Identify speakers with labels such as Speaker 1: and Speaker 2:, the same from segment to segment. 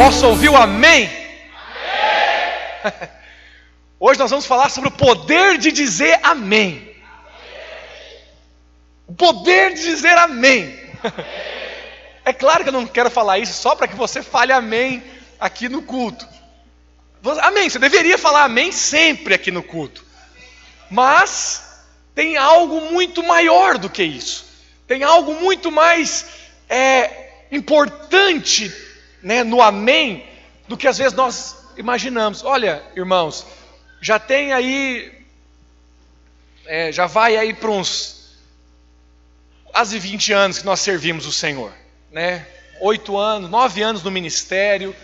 Speaker 1: Posso ouvir o amém? Amém. Hoje nós vamos falar sobre o poder de dizer amém. O poder de dizer amém. É claro que eu não quero falar isso só para que você fale amém aqui no culto. Amém, você deveria falar amém sempre aqui no culto. Mas tem algo muito maior do que isso. Tem algo muito mais importante, né, no amém do que às vezes nós imaginamos. Olha, irmãos, já tem aí, já vai aí para uns quase 20 anos que nós servimos o Senhor, né? 8 anos, 9 anos no ministério,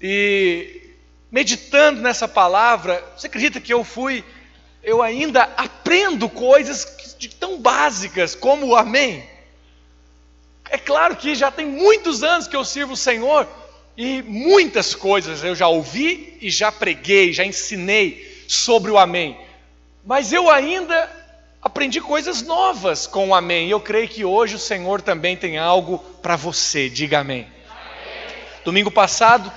Speaker 1: e meditando nessa palavra, você acredita que eu ainda aprendo coisas tão básicas como o amém? É claro que já tem muitos anos que eu sirvo o Senhor, e muitas coisas eu já ouvi e já preguei, já ensinei sobre o amém. Mas eu ainda aprendi coisas novas com o amém. E eu creio que hoje o Senhor também tem algo para você. Diga amém. Amém. Domingo passado,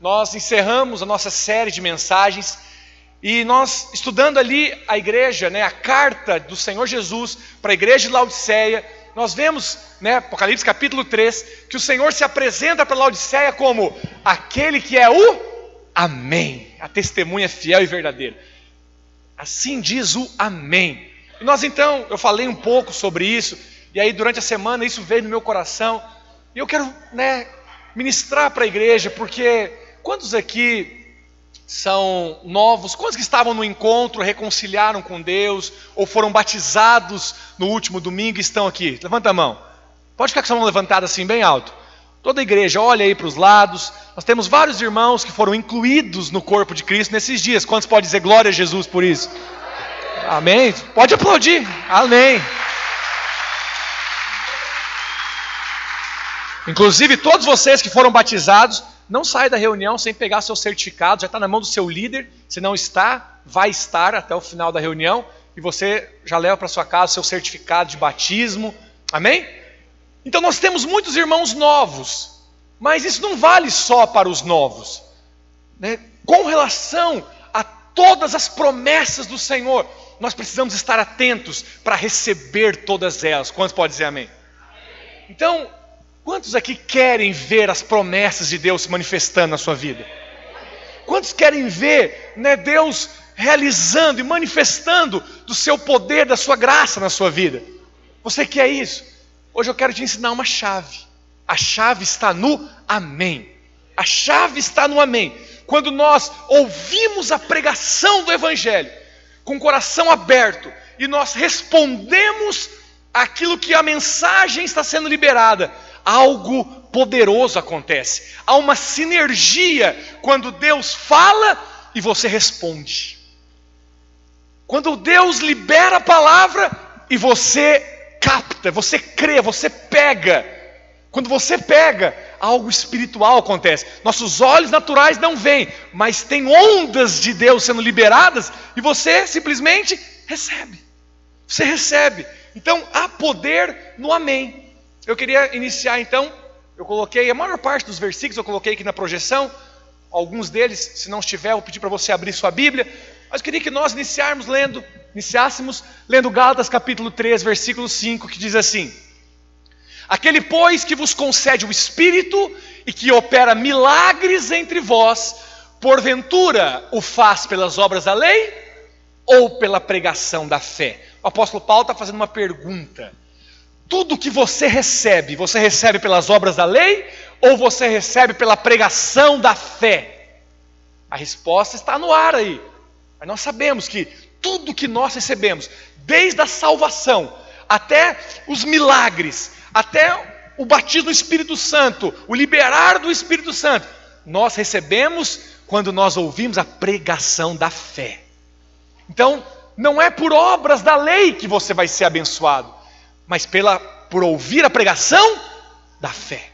Speaker 1: nós encerramos a nossa série de mensagens. E nós, estudando ali a igreja, né, a carta do Senhor Jesus para a igreja de Laodiceia, nós vemos, né, Apocalipse capítulo 3, que o Senhor se apresenta para Laodiceia como aquele que é o amém, a testemunha fiel e verdadeira. Assim diz o amém. E nós então, eu falei um pouco sobre isso, e aí durante a semana isso veio no meu coração, e eu quero, né, ministrar para a igreja, porque quantos aqui são novos? Quantos que estavam no encontro, reconciliaram com Deus, ou foram batizados no último domingo e estão aqui? Levanta a mão. Pode ficar com a sua mão levantada assim, bem alto. Toda a igreja, olha aí para os lados. Nós temos vários irmãos que foram incluídos no corpo de Cristo nesses dias. Quantos podem dizer glória a Jesus por isso? Amém? Pode aplaudir. Amém. Inclusive, todos vocês que foram batizados, não saia da reunião sem pegar seu certificado, já está na mão do seu líder. Se não está, vai estar até o final da reunião, e você já leva para sua casa seu certificado de batismo. Amém? Então nós temos muitos irmãos novos, mas isso não vale só para os novos, né? Com relação a todas as promessas do Senhor, nós precisamos estar atentos para receber todas elas. Quantos podem dizer amém? Então, quantos aqui querem ver as promessas de Deus se manifestando na sua vida? Quantos querem ver, né, Deus realizando e manifestando do seu poder, da sua graça na sua vida? Você quer isso? Hoje eu quero te ensinar uma chave. A chave está no amém. A chave está no amém. Quando nós ouvimos a pregação do Evangelho com o coração aberto e nós respondemos aquilo que a mensagem está sendo liberada, algo poderoso acontece. Há uma sinergia quando Deus fala e você responde. Quando Deus libera a palavra e você capta, você crê, você pega. Quando você pega, algo espiritual acontece. Nossos olhos naturais não veem, mas tem ondas de Deus sendo liberadas e você simplesmente recebe. Você recebe. Então há poder no amém. Eu queria iniciar então, eu coloquei a maior parte dos versículos, eu coloquei aqui na projeção, alguns deles, se não estiver, eu vou pedir para você abrir sua Bíblia, mas eu queria que nós iniciássemos lendo Gálatas capítulo 3, versículo 5, que diz assim: aquele, pois, que vos concede o Espírito e que opera milagres entre vós, porventura o faz pelas obras da lei ou pela pregação da fé? O apóstolo Paulo está fazendo uma pergunta. Tudo que você recebe pelas obras da lei ou você recebe pela pregação da fé? A resposta está no ar aí. Mas nós sabemos que tudo que nós recebemos, desde a salvação até os milagres, até o batismo do Espírito Santo, o liberar do Espírito Santo, nós recebemos quando nós ouvimos a pregação da fé. Então, não é por obras da lei que você vai ser abençoado, mas por ouvir a pregação da fé.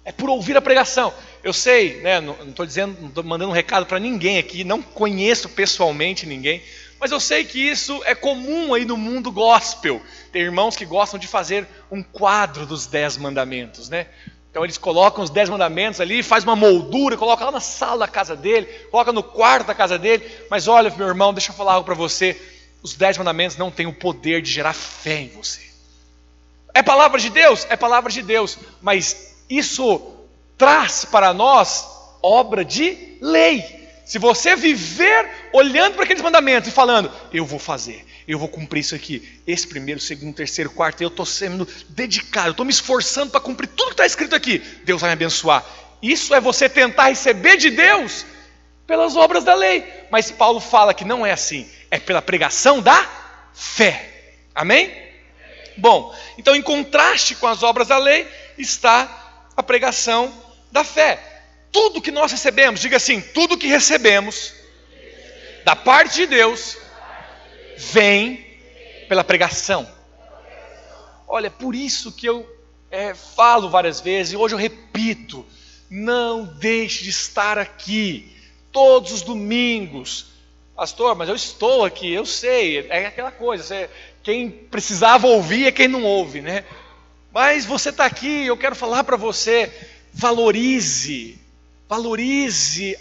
Speaker 1: É por ouvir a pregação. Eu sei, né, não estou mandando um recado para ninguém aqui, não conheço pessoalmente ninguém, mas eu sei que isso é comum aí no mundo gospel. Tem irmãos que gostam de fazer um quadro dos 10 mandamentos, né? Então eles colocam os 10 mandamentos ali, faz uma moldura, coloca lá na sala da casa dele, coloca no quarto da casa dele. Mas olha, meu irmão, deixa eu falar algo para você. Os 10 mandamentos não têm o poder de gerar fé em você. É palavra de Deus? É palavra de Deus. Mas isso traz para nós obra de lei. Se você viver olhando para aqueles mandamentos e falando, eu vou fazer, eu vou cumprir isso aqui, esse primeiro, segundo, terceiro, quarto, eu estou sendo dedicado, eu estou me esforçando para cumprir tudo que está escrito aqui, Deus vai me abençoar. Isso é você tentar receber de Deus pelas obras da lei. Mas Paulo fala que não é assim, é pela pregação da fé. Amém? Bom, então em contraste com as obras da lei está a pregação da fé. Tudo que nós recebemos, diga assim, tudo que recebemos da parte de Deus vem pela pregação. Olha, por isso que eu falo várias vezes, e hoje eu repito, não deixe de estar aqui todos os domingos. Pastor, mas eu estou aqui, eu sei, é aquela coisa, quem precisava ouvir é quem não ouve, né? Mas você está aqui, eu quero falar para você, valorize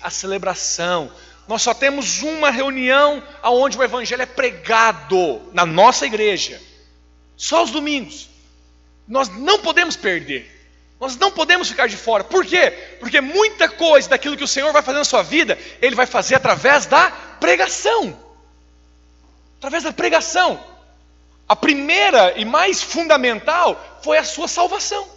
Speaker 1: a celebração. Nós só temos uma reunião onde o evangelho é pregado na nossa igreja, só os domingos. Nós não podemos perder, nós não podemos ficar de fora. Por quê? Porque muita coisa daquilo que o Senhor vai fazer na sua vida, Ele vai fazer através da pregação. Através da pregação. A primeira e mais fundamental foi a sua salvação.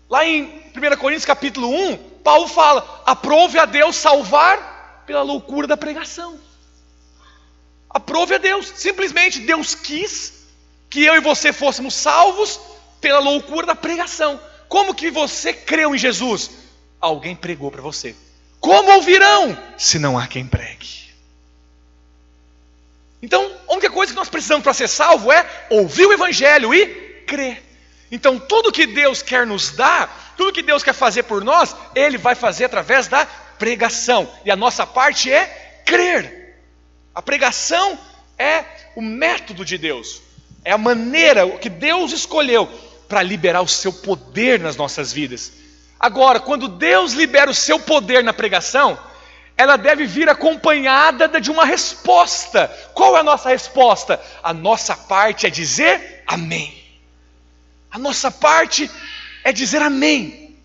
Speaker 1: Lá em 1 Coríntios capítulo 1, Paulo fala, aprove a Deus salvar pela loucura da pregação. Aprove a Deus, simplesmente Deus quis que eu e você fôssemos salvos pela loucura da pregação. Como que você creu em Jesus? Alguém pregou para você. Como ouvirão, se não há quem pregue? Então, a única coisa que nós precisamos para ser salvo é ouvir o evangelho e crer. Então, tudo que Deus quer nos dar, tudo que Deus quer fazer por nós, Ele vai fazer através da pregação. E a nossa parte é crer. A pregação é o método de Deus. É a maneira que Deus escolheu para liberar o seu poder nas nossas vidas. Agora, quando Deus libera o seu poder na pregação, ela deve vir acompanhada de uma resposta. Qual é a nossa resposta? A nossa parte é dizer amém. A nossa parte é dizer amém.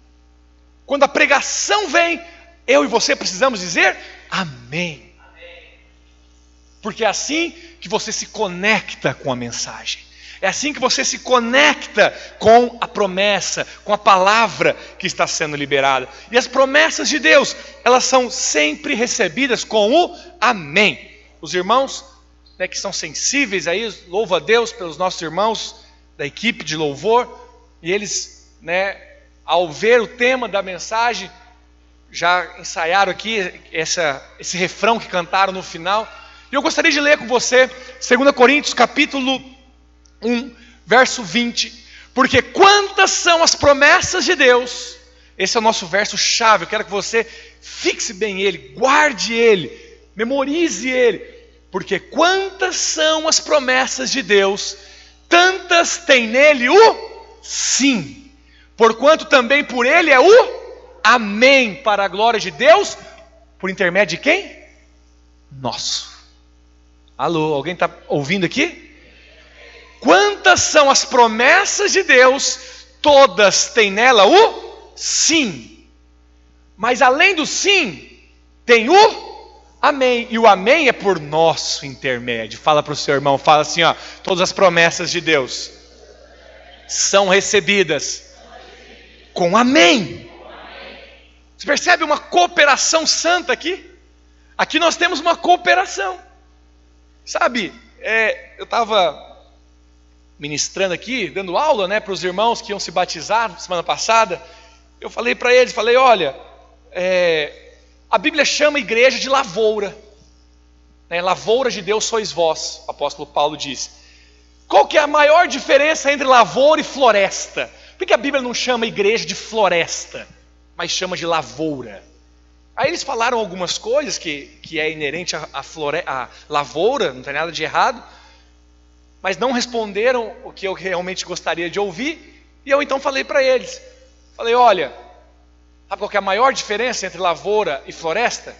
Speaker 1: Quando a pregação vem, eu e você precisamos dizer amém. Porque é assim que você se conecta com a mensagem. É assim que você se conecta com a promessa, com a palavra que está sendo liberada. E as promessas de Deus, elas são sempre recebidas com o amém. Os irmãos, né, que são sensíveis aí, louvo a Deus pelos nossos irmãos da equipe de louvor, e eles, né, ao ver o tema da mensagem, já ensaiaram aqui esse refrão que cantaram no final. E eu gostaria de ler com você 2 Coríntios capítulo 1, verso 20. Porque quantas são as promessas de Deus, esse é o nosso verso chave, eu quero que você fixe bem ele, guarde ele, memorize ele. Porque quantas são as promessas de Deus, tantas tem nele o sim, porquanto também por ele é o amém, para a glória de Deus, por intermédio de quem? Nosso. Alô, alguém está ouvindo aqui? Quantas são as promessas de Deus, todas têm nela o sim, mas além do sim, tem o amém, e o amém é por nosso intermédio. Fala para o seu irmão, fala assim, ó, todas as promessas de Deus são recebidas com amém. Você percebe uma cooperação santa aqui? Aqui nós temos uma cooperação. Sabe, eu estava ministrando aqui, dando aula, né, para os irmãos que iam se batizar semana passada. Eu falei para eles, olha, a Bíblia chama a igreja de lavoura, né? Lavoura de Deus sois vós, o apóstolo Paulo diz. Qual que é a maior diferença entre lavoura e floresta? Por que a Bíblia não chama a igreja de floresta, mas chama de lavoura? Aí eles falaram algumas coisas que é inerente à lavoura, não tem nada de errado, mas não responderam o que eu realmente gostaria de ouvir, e eu então falei para eles, Falei, olha, sabe qual que é a maior diferença entre lavoura e floresta?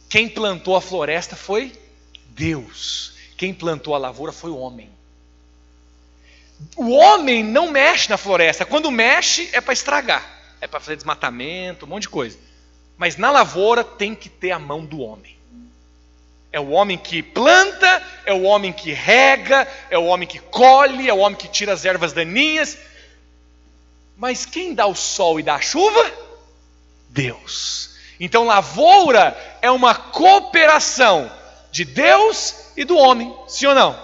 Speaker 1: Quem plantou a floresta foi Deus. Quem plantou a lavoura foi o homem. O homem não mexe na floresta. Quando mexe é para estragar. É para fazer desmatamento, um monte de coisa. Mas na lavoura tem que ter a mão do homem. É o homem que planta, é o homem que rega, é o homem que colhe, é o homem que tira as ervas daninhas. Mas quem dá o sol e dá a chuva? Deus. Então lavoura é uma cooperação de Deus e do homem, sim ou não?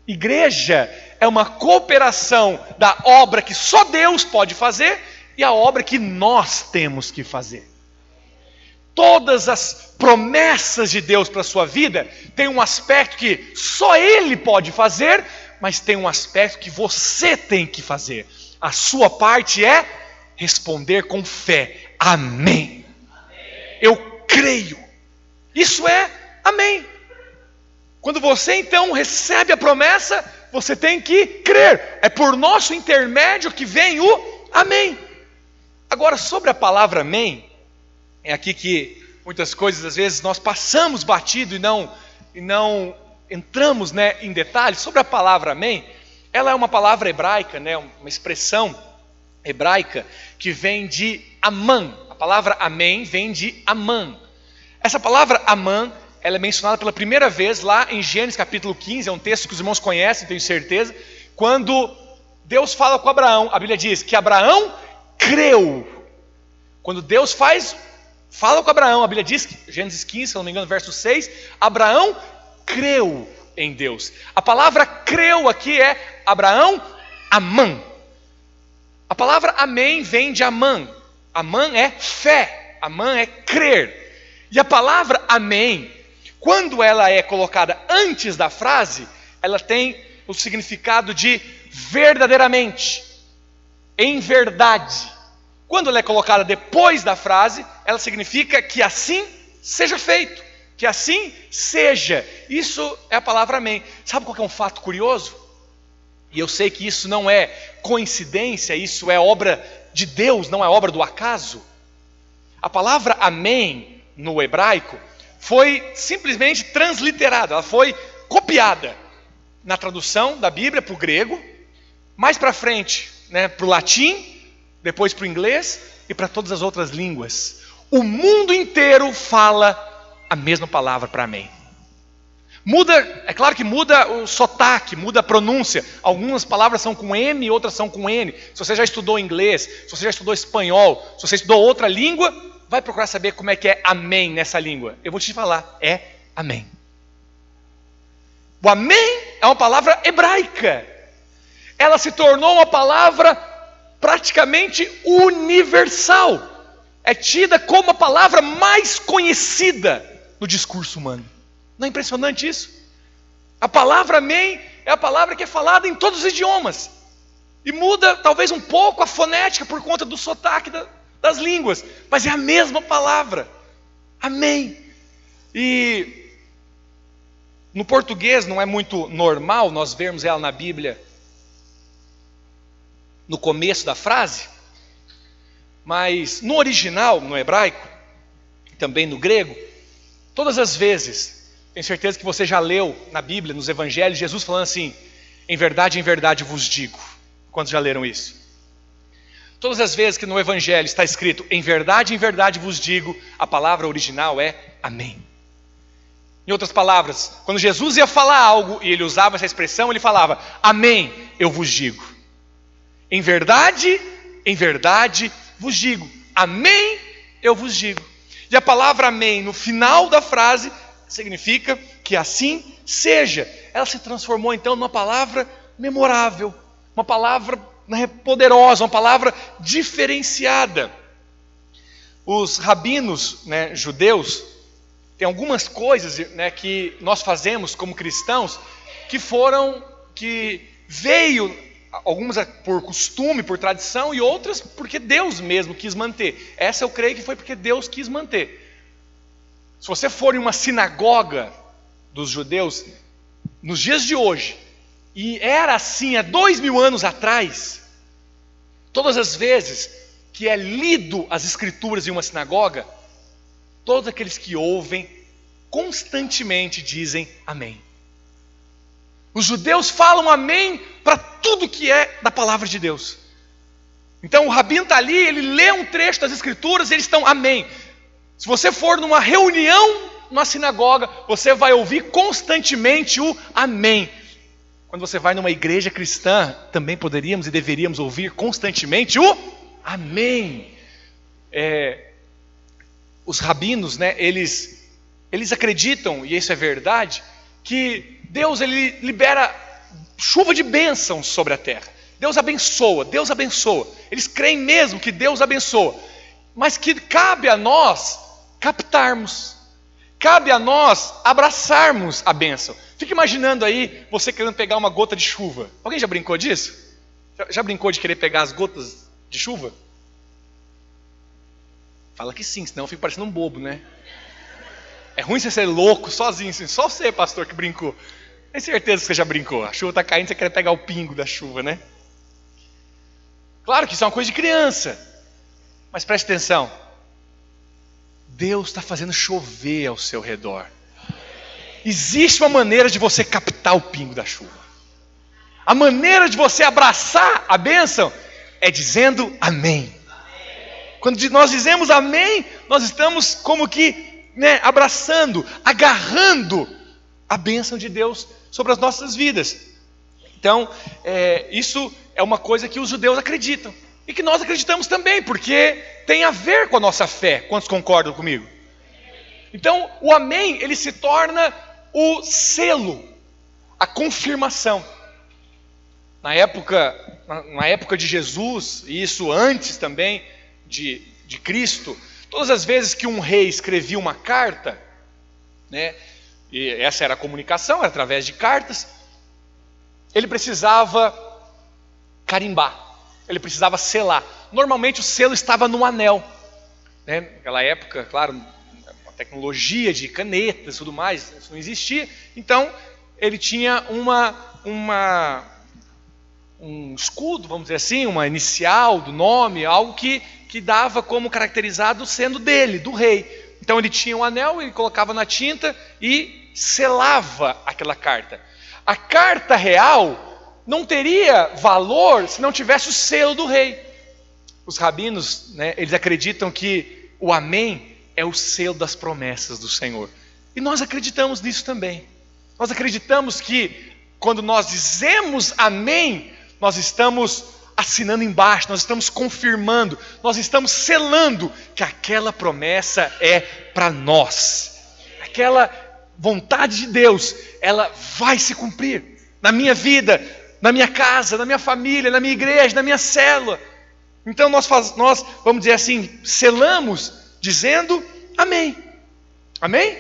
Speaker 1: Igreja é uma cooperação da obra que só Deus pode fazer e a obra que nós temos que fazer. Todas as promessas de Deus para a sua vida tem um aspecto que só Ele pode fazer, mas tem um aspecto que você tem que fazer. A sua parte é responder com fé. Amém. Eu creio. Isso é amém. Quando você então recebe a promessa, você tem que crer. É por nosso intermédio que vem o amém. Agora, sobre a palavra amém, é aqui que muitas coisas às vezes nós passamos batido e não entramos, né, em detalhes. Sobre a palavra amém, ela é uma palavra hebraica, né, uma expressão hebraica que vem de Amã. A palavra amém vem de Amã. Essa palavra Amã, ela é mencionada pela primeira vez lá em Gênesis capítulo 15, é um texto que os irmãos conhecem, tenho certeza, quando Deus fala com Abraão. A Bíblia diz que Abraão creu. Quando Deus fala com Abraão, a Bíblia diz que, Gênesis 15, se não me engano, verso 6, Abraão creu em Deus. A palavra creu aqui é Abraão, Amã. A palavra amém vem de Amã. Amã é fé, Amã é crer. E a palavra amém, quando ela é colocada antes da frase, ela tem o significado de verdadeiramente, em verdade. Quando ela é colocada depois da frase, ela significa que assim seja feito, que assim seja. Isso é a palavra amém. Sabe qual que é um fato curioso? E eu sei que isso não é coincidência, isso é obra de Deus, não é obra do acaso. A palavra amém no hebraico foi simplesmente transliterada, ela foi copiada na tradução da Bíblia para o grego, mais para frente, né, para o latim, depois para o inglês e para todas as outras línguas. O mundo inteiro fala a mesma palavra para amém. Muda, é claro que muda o sotaque, muda a pronúncia. Algumas palavras são com M, outras são com N. Se você já estudou inglês, se você já estudou espanhol, se você estudou outra língua, vai procurar saber como é que é amém nessa língua. Eu vou te falar, é amém. O amém é uma palavra hebraica. Ela se tornou uma palavra praticamente universal. É tida como a palavra mais conhecida no discurso humano. Não é impressionante isso? A palavra amém é a palavra que é falada em todos os idiomas. E muda talvez um pouco a fonética por conta do sotaque das línguas. Mas é a mesma palavra. Amém. E no português não é muito normal nós vermos ela na Bíblia no começo da frase. Mas no original, no hebraico, e também no grego, todas as vezes, tenho certeza que você já leu na Bíblia, nos evangelhos, Jesus falando assim, em verdade vos digo. Quantos já leram isso? Todas as vezes que no evangelho está escrito, em verdade vos digo, a palavra original é amém. Em outras palavras, quando Jesus ia falar algo, e ele usava essa expressão, ele falava, amém, eu vos digo. Em verdade vos digo. Amém, eu vos digo. E a palavra amém no final da frase significa que assim seja. Ela se transformou então numa palavra memorável, uma palavra, né, poderosa, uma palavra diferenciada. Os rabinos, né, judeus, tem algumas coisas, né, que nós fazemos como cristãos que veio, algumas por costume, por tradição, e outras porque Deus mesmo quis manter. Essa eu creio que foi porque Deus quis manter. Se você for em uma sinagoga dos judeus, nos dias de hoje, e era assim há 2000 anos atrás, Todas as vezes que é lido as escrituras em uma sinagoga, todos aqueles que ouvem constantemente dizem amém. Os judeus falam amém para tudo que é da palavra de Deus. Então o rabino está ali, ele lê um trecho das escrituras e eles estão amém. Se você for numa reunião, numa sinagoga, você vai ouvir constantemente o amém. Quando você vai numa igreja cristã, também poderíamos e deveríamos ouvir constantemente o amém. Os rabinos, né, eles acreditam, e isso é verdade, que Deus ele libera chuva de bênçãos sobre a terra. Deus abençoa. Eles creem mesmo que Deus abençoa, mas que cabe a nós captarmos, cabe a nós abraçarmos a bênção. Fica imaginando aí você querendo pegar uma gota de chuva. Alguém já brincou disso? Já brincou de querer pegar as gotas de chuva? Fala que sim, senão eu fico parecendo um bobo, né? É ruim você ser louco sozinho, assim. Só você, pastor, que brincou. Tenho certeza que você já brincou. A chuva está caindo, você quer pegar o pingo da chuva, né? Claro que isso é uma coisa de criança. Mas preste atenção. Deus está fazendo chover ao seu redor. Existe uma maneira de você captar o pingo da chuva. A maneira de você abraçar a bênção é dizendo amém. Quando nós dizemos amém, nós estamos como que abraçando, agarrando a bênção de Deus sobre as nossas vidas. Então, isso é uma coisa que os judeus acreditam. E que nós acreditamos também, porque tem a ver com a nossa fé. Quantos concordam comigo? Então, o amém, ele se torna o selo, a confirmação. Na época de Jesus, e isso antes também de Cristo, todas as vezes que um rei escrevia uma carta, né, e essa era a comunicação, era através de cartas, ele precisava carimbar, ele precisava selar. Normalmente o selo estava no anel, né? Naquela época, claro, a tecnologia de canetas e tudo mais, isso não existia. Então ele tinha um escudo, vamos dizer assim, uma inicial do nome, algo que dava como caracterizado sendo dele, do rei. Então ele tinha um anel, ele colocava na tinta e selava aquela carta. A carta real não teria valor se não tivesse o selo do rei. Os rabinos, né, eles acreditam que o amém é o selo das promessas do Senhor. E nós acreditamos nisso também. Nós acreditamos que quando nós dizemos amém, nós estamos assinando embaixo, nós estamos confirmando, nós estamos selando que aquela promessa é para nós. Aquela vontade de Deus, ela vai se cumprir na minha vida, na minha casa, na minha família, na minha igreja, na minha célula. Então nós vamos dizer assim, selamos dizendo amém. Amém?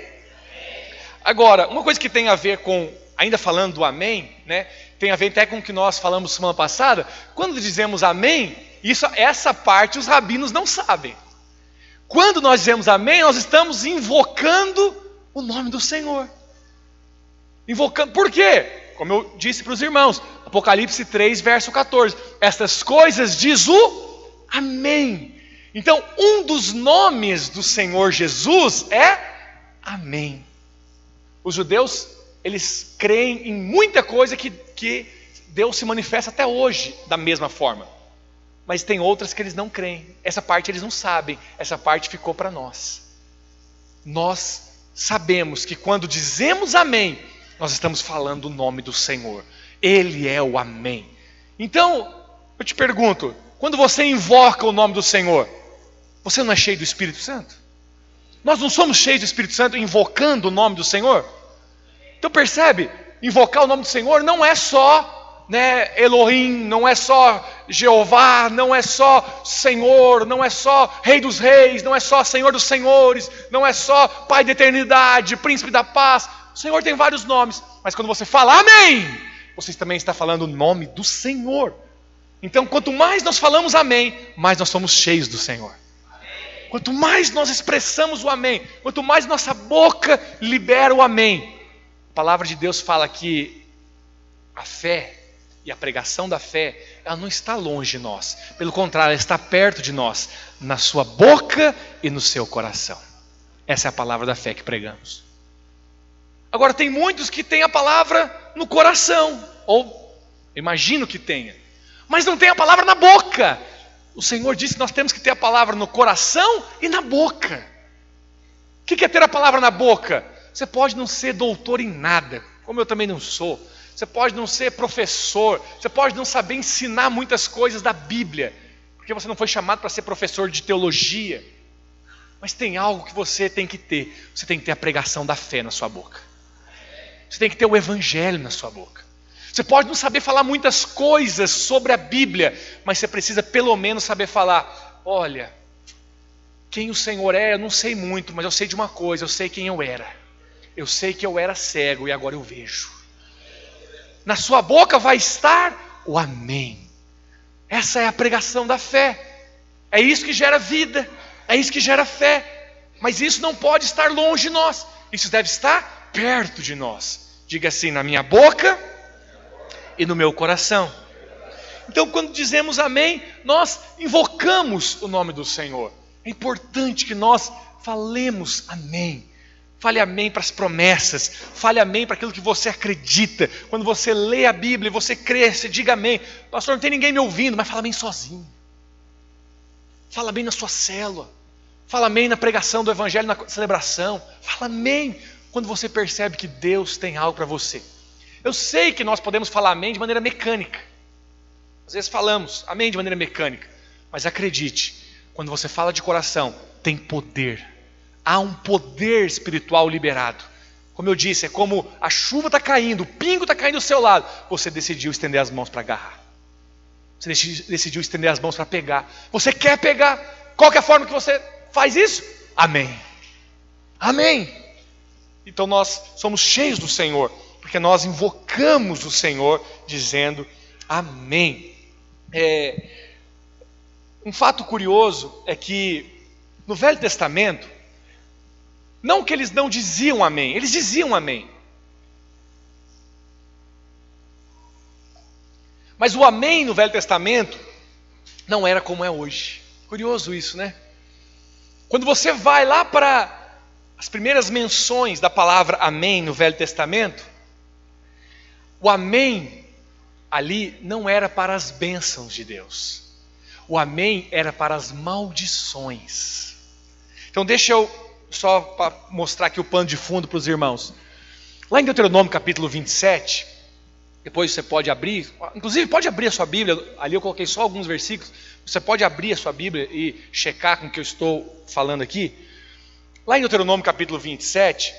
Speaker 1: Agora, uma coisa que tem a ver com, ainda falando do amém, né, tem a ver até com o que nós falamos semana passada. Quando dizemos amém, essa parte os rabinos não sabem. Quando nós dizemos amém, nós estamos invocando o nome do Senhor. Invocando, por quê? Como eu disse para os irmãos, Apocalipse 3, verso 14. Estas coisas diz o amém. Então, um dos nomes do Senhor Jesus é amém. Os judeus, eles creem em muita coisa que Deus se manifesta até hoje da mesma forma. Mas tem outras que eles não creem. Essa parte eles não sabem. Essa parte ficou para nós. Nós sabemos que quando dizemos amém, nós estamos falando o nome do Senhor. Ele é o amém. Então, eu te pergunto, quando você invoca o nome do Senhor, você não é cheio do Espírito Santo? Nós não somos cheios do Espírito Santo invocando o nome do Senhor? Então percebe, invocar o nome do Senhor não é só, né, Elohim, não é só Jeová, não é só Senhor, não é só Rei dos Reis, não é só Senhor dos Senhores, não é só Pai da Eternidade, Príncipe da Paz. O Senhor tem vários nomes, mas quando você fala amém, você também está falando o nome do Senhor. Então quanto mais nós falamos amém, mais nós somos cheios do Senhor. Quanto mais nós expressamos o amém, quanto mais nossa boca libera o amém. A palavra de Deus fala que a fé E a pregação da fé, ela não está longe de nós. Pelo contrário, ela está perto de nós, na sua boca e no seu coração. Essa é a palavra da fé que pregamos. Agora, tem muitos que têm a palavra no coração, ou imagino que tenha, mas não tem a palavra na boca. O Senhor disse que nós temos que ter a palavra no coração e na boca. O que é ter a palavra na boca? Você pode não ser doutor em nada, como eu também não sou. Você pode não ser professor, você pode não saber ensinar muitas coisas da Bíblia, porque você não foi chamado para ser professor de teologia. Mas tem algo que você tem que ter. Você tem que ter a pregação da fé na sua boca. Você tem que ter o Evangelho na sua boca. Você pode não saber falar muitas coisas sobre a Bíblia, mas você precisa pelo menos saber falar: olha, quem o Senhor é, eu não sei muito, mas eu sei de uma coisa, eu sei quem eu era. Eu sei que eu era cego e agora eu vejo. Na sua boca vai estar o amém. Essa é a pregação da fé. É isso que gera vida, é isso que gera fé. Mas isso não pode estar longe de nós. Isso deve estar perto de nós. Diga assim: na minha boca e no meu coração. Então, quando dizemos amém, nós invocamos o nome do Senhor. É importante que nós falemos amém. Fale amém para as promessas, fale amém para aquilo que você acredita. Quando você lê a Bíblia e você crê, você diga amém. Pastor, não tem ninguém me ouvindo, mas fala amém sozinho. Fala amém na sua célula. Fala amém na pregação do Evangelho, na celebração. Fala amém quando você percebe que Deus tem algo para você. Eu sei que nós podemos falar amém de maneira mecânica. Às vezes falamos amém de maneira mecânica. Mas acredite, quando você fala de coração, tem poder. Há um poder espiritual liberado. Como eu disse, é como a chuva está caindo, o pingo está caindo do seu lado. Você decidiu estender as mãos para agarrar. Você decidiu estender as mãos para pegar. Você quer pegar. Qual que é a forma que você faz isso? Amém. Amém. Então nós somos cheios do Senhor, porque nós invocamos o Senhor dizendo amém. Um fato curioso é que no Velho Testamento, não que eles não diziam amém, eles diziam amém. Mas o amém no Velho Testamento não era como é hoje. Curioso isso, né? Quando você vai lá para as primeiras menções da palavra amém no Velho Testamento, o amém ali não era para as bênçãos de Deus. O amém era para as maldições. Então deixa eu só para mostrar aqui o pano de fundo para os irmãos. Lá em Deuteronômio capítulo 27, depois você pode abrir, inclusive pode abrir a sua Bíblia, ali eu coloquei só alguns versículos, você pode abrir a sua Bíblia e checar com o que eu estou falando aqui. Lá em Deuteronômio capítulo 27,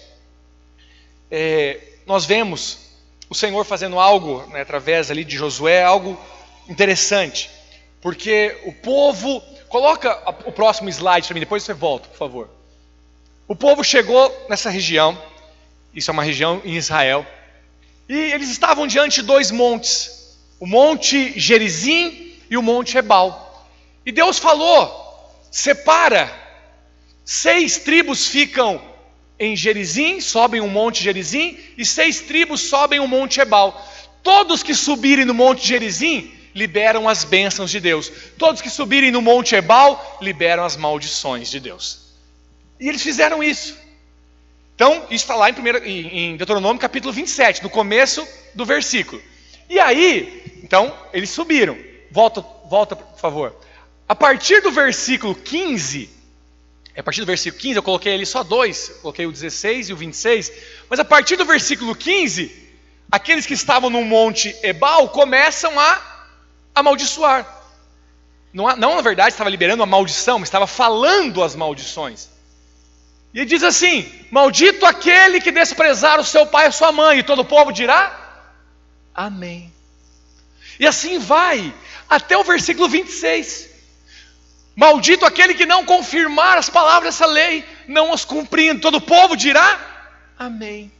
Speaker 1: nós vemos o Senhor fazendo algo, né, através ali de Josué, algo interessante, porque o povo, coloca o próximo slide para mim, depois você volta, por favor. O povo chegou nessa região, isso é uma região em Israel, e eles estavam diante de dois montes, o Monte Gerizim e o Monte Ebal. E Deus falou: separa, 6 tribos ficam em Gerizim, sobem o Monte Gerizim, e 6 tribos sobem o Monte Ebal. Todos que subirem no Monte Gerizim liberam as bênçãos de Deus. Todos que subirem no Monte Ebal liberam as maldições de Deus. E eles fizeram isso. Então, isso está lá em Deuteronômio capítulo 27, no começo do versículo. E aí, então, eles subiram. Volta, por favor. A partir do versículo 15, eu coloquei ali só 2, coloquei o 16 e o 26, mas a partir do versículo 15, aqueles que estavam no Monte Ebal começam a amaldiçoar. Não, na verdade, estava liberando a maldição, mas estava falando as maldições. E diz assim: maldito aquele que desprezar o seu pai e a sua mãe. E todo o povo dirá amém. E assim vai até o versículo 26. Maldito aquele que não confirmar as palavras dessa lei, não as cumprindo. Todo o povo dirá amém.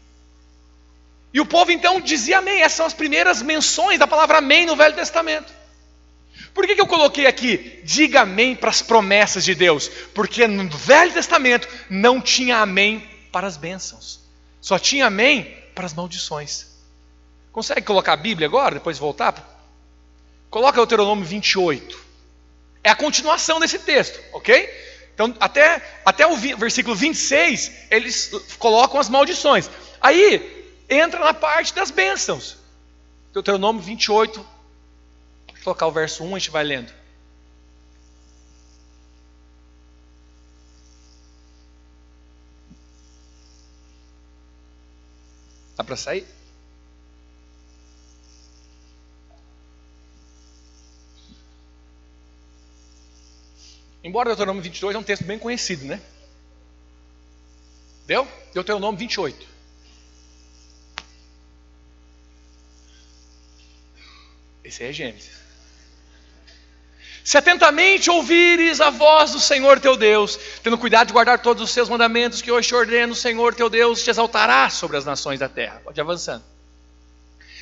Speaker 1: E o povo então dizia amém. Essas são as primeiras menções da palavra amém no Velho Testamento. Por que eu coloquei aqui, diga amém para as promessas de Deus? Porque no Velho Testamento não tinha amém para as bênçãos. Só tinha amém para as maldições. Consegue colocar a Bíblia agora, depois voltar? Coloca Deuteronômio 28. É a continuação desse texto, ok? Então, até o versículo 26, eles colocam as maldições. Aí, entra na parte das bênçãos. Deuteronômio 28. Vou colocar o verso 1, a gente vai lendo. Dá para sair? Embora Deuteronômio 22 é um texto bem conhecido, né? Deu? Deuteronômio 28. Esse aí é Gênesis. Se atentamente ouvires a voz do Senhor teu Deus, tendo cuidado de guardar todos os seus mandamentos que hoje te ordeno, o Senhor teu Deus te exaltará sobre as nações da terra. Pode ir avançando.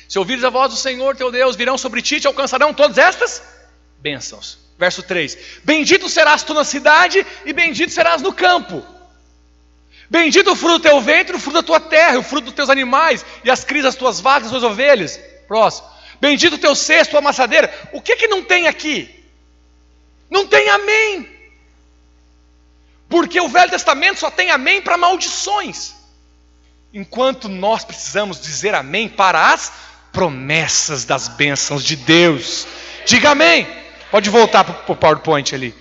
Speaker 1: Se ouvires a voz do Senhor teu Deus, virão sobre ti e te alcançarão todas estas bênçãos. Verso 3. Bendito serás tu na cidade e bendito serás no campo. Bendito o fruto do teu ventre, o fruto da tua terra, o fruto dos teus animais e as crias das tuas vacas e das tuas ovelhas. Próximo. Bendito o teu cesto, tua amassadeira. O que não tem aqui? Não tem amém. Porque o Velho Testamento só tem amém para maldições. Enquanto nós precisamos dizer amém para as promessas das bênçãos de Deus. Diga amém. Pode voltar para o PowerPoint ali.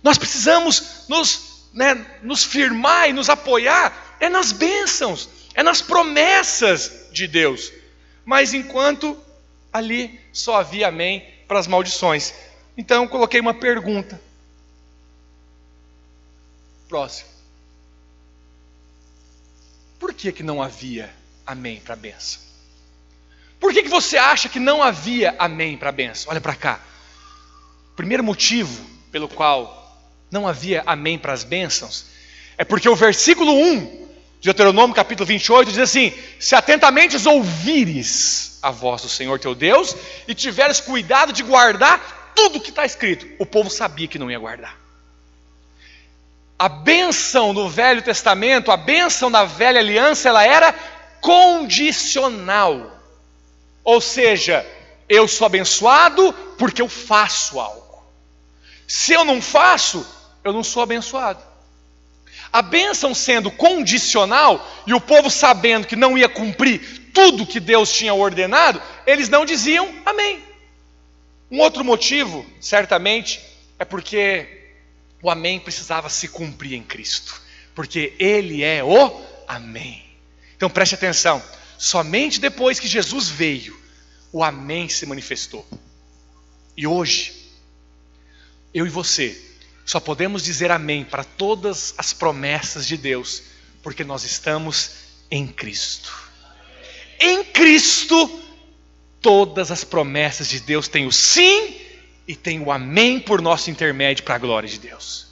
Speaker 1: Nós precisamos nos firmar e nos apoiar. É nas bênçãos. É nas promessas de Deus. Mas enquanto ali só havia amém para as maldições. Então coloquei uma pergunta. Próximo. Por que não havia amém para a bênção? Por que você acha que não havia amém para a bênção? Olha para cá. O primeiro motivo pelo qual não havia amém para as bênçãos é porque o versículo 1 de Deuteronômio capítulo 28 diz assim: se atentamente ouvires a voz do Senhor teu Deus e tiveres cuidado de guardar tudo o que está escrito. O povo sabia que não ia guardar. A bênção do Velho Testamento, a bênção da velha aliança, ela era condicional. Ou seja, eu sou abençoado porque eu faço algo. Se eu não faço, eu não sou abençoado. A bênção sendo condicional e o povo sabendo que não ia cumprir tudo que Deus tinha ordenado, eles não diziam amém. Um outro motivo, certamente, é porque o amém precisava se cumprir em Cristo. Porque Ele é o amém. Então preste atenção. Somente depois que Jesus veio, o amém se manifestou. E hoje, eu e você, só podemos dizer amém para todas as promessas de Deus, porque nós estamos em Cristo. Em Cristo, todas as promessas de Deus têm o sim e tem o amém por nosso intermédio para a glória de Deus.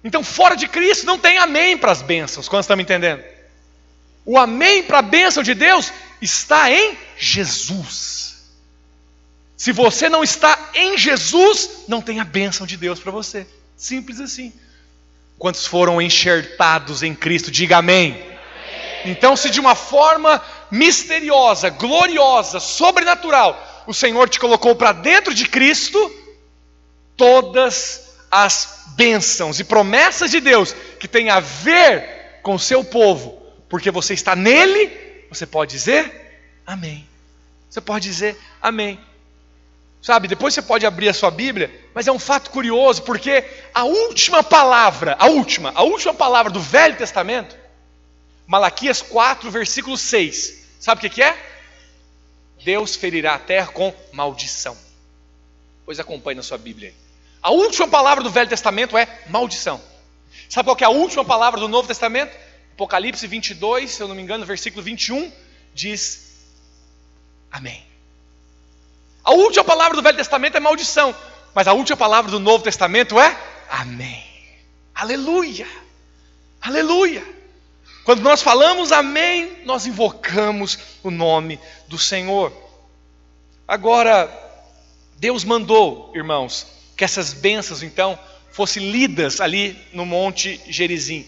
Speaker 1: Então fora de Cristo não tem amém para as bênçãos. Quantos estão me entendendo? O amém para a bênção de Deus está em Jesus. Se você não está em Jesus, não tem a bênção de Deus para você. Simples assim. Quantos foram enxertados em Cristo? Diga amém. Amém. Então, se de uma forma misteriosa, gloriosa, sobrenatural, o Senhor te colocou para dentro de Cristo, todas as bênçãos e promessas de Deus que tem a ver com o seu povo, porque você está nele, você pode dizer amém. Você pode dizer amém. Sabe, depois você pode abrir a sua Bíblia, mas é um fato curioso, porque a última palavra do Velho Testamento, Malaquias 4, versículo 6, sabe o que é? Deus ferirá a terra com maldição. Pois acompanhe na sua Bíblia aí. A última palavra do Velho Testamento é maldição. Sabe qual que é a última palavra do Novo Testamento? Apocalipse 22, se eu não me engano, versículo 21, diz amém. A última palavra do Velho Testamento é maldição, mas a última palavra do Novo Testamento é amém. Aleluia, aleluia. Quando nós falamos amém, nós invocamos o nome do Senhor. Agora, Deus mandou, irmãos, que essas bênçãos então fossem lidas ali no Monte Gerizim.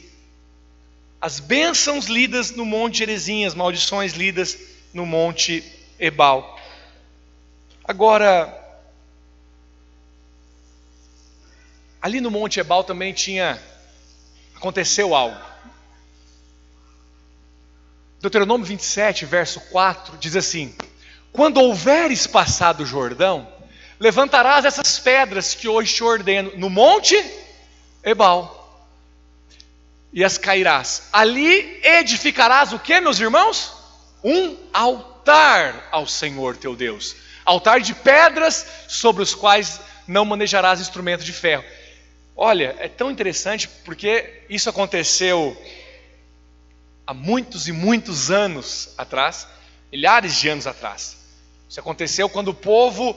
Speaker 1: As bênçãos lidas no Monte Gerizim, as maldições lidas no Monte Ebal. Agora, ali no Monte Ebal também aconteceu algo. Deuteronômio 27, verso 4, diz assim: quando houveres passado o Jordão, levantarás essas pedras que hoje te ordeno no Monte Ebal, e as cairás. Ali edificarás o que, meus irmãos? Um altar ao Senhor teu Deus. Altar de pedras sobre os quais não manejarás instrumento de ferro. Olha, é tão interessante porque isso aconteceu há muitos e muitos anos atrás, milhares de anos atrás. Isso aconteceu quando o povo,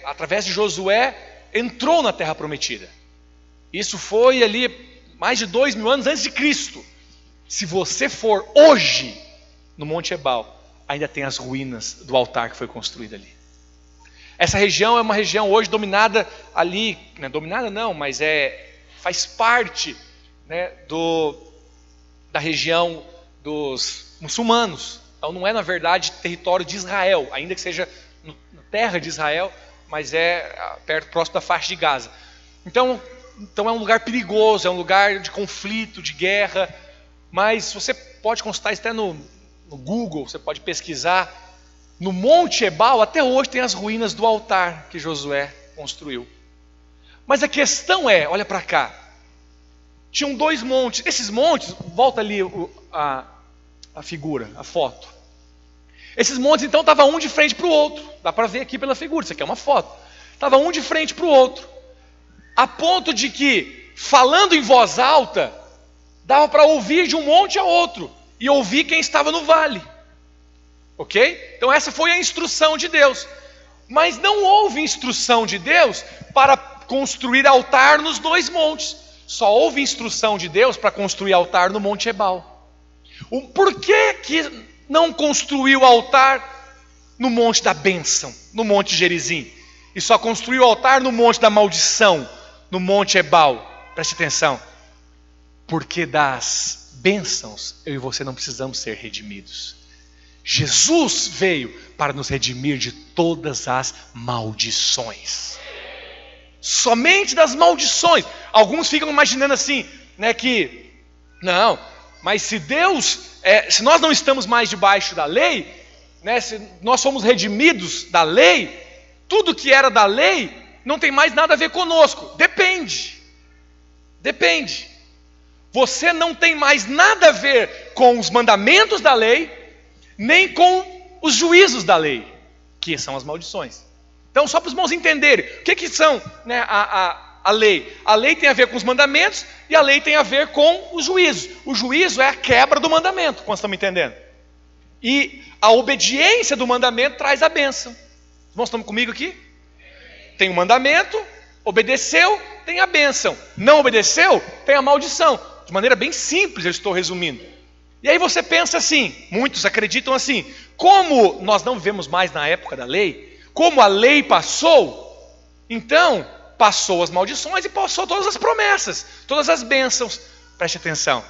Speaker 1: através de Josué, entrou na Terra Prometida. Isso foi ali mais de 2000 anos antes de Cristo. Se você for hoje no Monte Ebal, ainda tem as ruínas do altar que foi construído ali. Essa região é uma região hoje dominada ali, não é dominada não, mas faz parte, né, da região dos muçulmanos. Então não é na verdade território de Israel, ainda que seja na terra de Israel, mas próximo da faixa de Gaza. Então é um lugar perigoso, é um lugar de conflito, de guerra, mas você pode consultar isso até no Google, você pode pesquisar. No Monte Ebal, até hoje tem as ruínas do altar que Josué construiu. Mas a questão olha para cá, tinham 2 montes, esses montes, volta ali a figura, a foto. Esses montes então estavam um de frente para o outro, dá para ver aqui pela figura, isso aqui é uma foto. Estava um de frente para o outro, a ponto de que, falando em voz alta, dava para ouvir de um monte a outro, e ouvir quem estava no vale. Ok? Então essa foi a instrução de Deus. Mas não houve instrução de Deus para construir altar nos 2 montes. Só houve instrução de Deus para construir altar no Monte Ebal. Por que não construiu altar no Monte da Bênção, no Monte Gerizim? E só construiu altar no Monte da Maldição, no Monte Ebal? Preste atenção. Porque das bênçãos eu e você não precisamos ser redimidos. Jesus veio para nos redimir de todas as maldições. Somente das maldições. Alguns ficam imaginando assim, né, que não, mas se nós não estamos mais debaixo da lei, né, se nós somos redimidos da lei, tudo que era da lei não tem mais nada a ver conosco. Depende. Você não tem mais nada a ver com os mandamentos da lei, nem com os juízos da lei, que são as maldições. Então, só para os irmãos entenderem, o que são, né, a lei? A lei tem a ver com os mandamentos e a lei tem a ver com os juízos. O juízo é a quebra do mandamento, como estão me entendendo? E a obediência do mandamento traz a bênção. Os irmãos estão comigo aqui? Tem o mandamento, obedeceu, tem a bênção. Não obedeceu, tem a maldição. De maneira bem simples eu estou resumindo. E aí você pensa assim, muitos acreditam assim, como nós não vivemos mais na época da lei, como a lei passou, então passou as maldições e passou todas as promessas, todas as bênçãos. Preste atenção,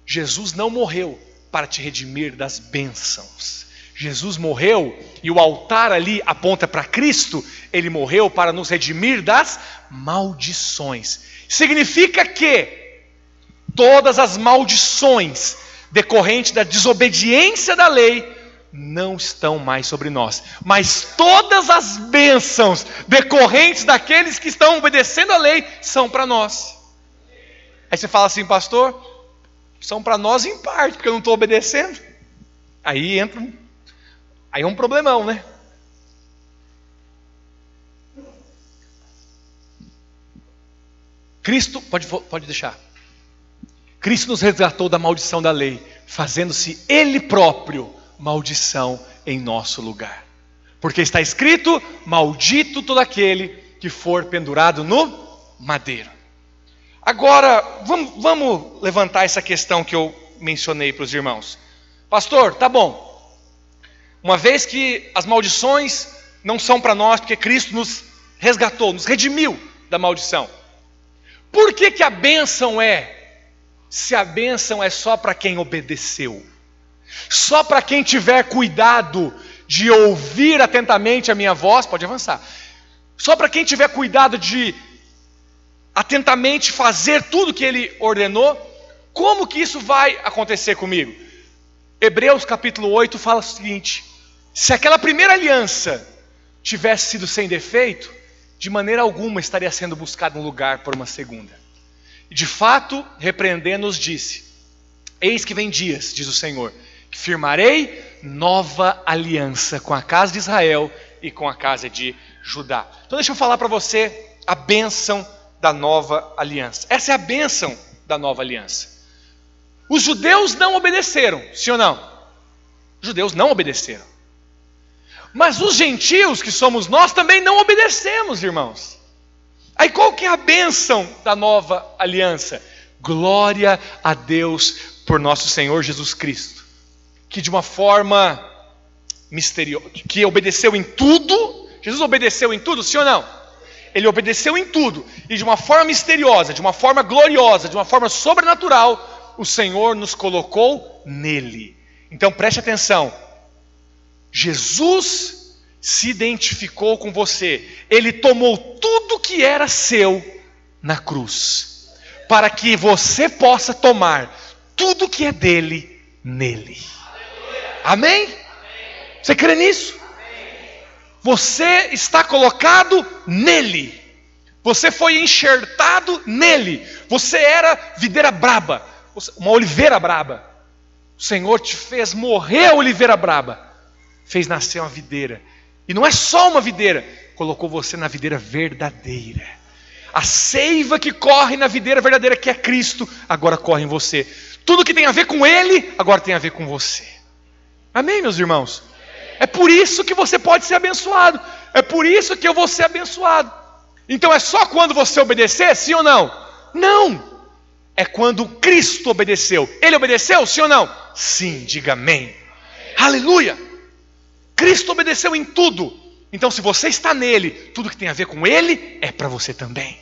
Speaker 1: Jesus não morreu para te redimir das bênçãos. Jesus morreu, e o altar ali aponta para Cristo, ele morreu para nos redimir das maldições. Significa que todas as maldições decorrentes da desobediência da lei não estão mais sobre nós. Mas todas as bênçãos decorrentes daqueles que estão obedecendo a lei são para nós. Aí você fala assim, pastor, são para nós em parte, porque eu não estou obedecendo. Aí é um problemão, né? Cristo, pode deixar. Cristo nos resgatou da maldição da lei, fazendo-se Ele próprio maldição em nosso lugar. Porque está escrito, maldito todo aquele que for pendurado no madeiro. Agora, vamos levantar essa questão que eu mencionei para os irmãos. Pastor, tá bom. Uma vez que as maldições não são para nós, porque Cristo nos resgatou, nos redimiu da maldição. Por que a bênção se a bênção é só para quem obedeceu? Só para quem tiver cuidado de ouvir atentamente a minha voz, pode avançar. Só para quem tiver cuidado de atentamente fazer tudo que Ele ordenou, como que isso vai acontecer comigo? Hebreus capítulo 8 fala o seguinte: se aquela primeira aliança tivesse sido sem defeito, de maneira alguma estaria sendo buscado um lugar por uma segunda. E de fato, repreendendo-os, disse: eis que vem dias, diz o Senhor, que firmarei nova aliança com a casa de Israel e com a casa de Judá. Então deixa eu falar para você a bênção da nova aliança. Essa é a bênção da nova aliança. Os judeus não obedeceram, sim ou não? Os judeus não obedeceram. Mas os gentios, que somos nós, também não obedecemos, irmãos. Aí qual que é a bênção da nova aliança? Glória a Deus por nosso Senhor Jesus Cristo, que de uma forma misteriosa, que obedeceu em tudo. Jesus obedeceu em tudo, sim ou não? Ele obedeceu em tudo, e de uma forma misteriosa, de uma forma gloriosa, de uma forma sobrenatural, o Senhor nos colocou nele. Então preste atenção, Jesus se identificou com você, Ele tomou tudo que era seu na cruz, para que você possa tomar tudo que é dele nele. Amém? Você crê nisso? Você está colocado nele. Você foi enxertado nele. Você era videira braba, uma oliveira braba. O Senhor te fez morrer a oliveira braba, fez nascer uma videira. E não é só uma videira, colocou você na videira verdadeira. A seiva que corre na videira verdadeira, que é Cristo, agora corre em você. Tudo que tem a ver com Ele, agora tem a ver com você. Amém, meus irmãos? É por isso que você pode ser abençoado. É por isso que eu vou ser abençoado. Então é só quando você obedecer, sim ou não? Não! É quando Cristo obedeceu. Ele obedeceu, sim ou não? Sim, diga amém. Aleluia! Cristo obedeceu em tudo. Então se você está nele, tudo que tem a ver com Ele é para você também.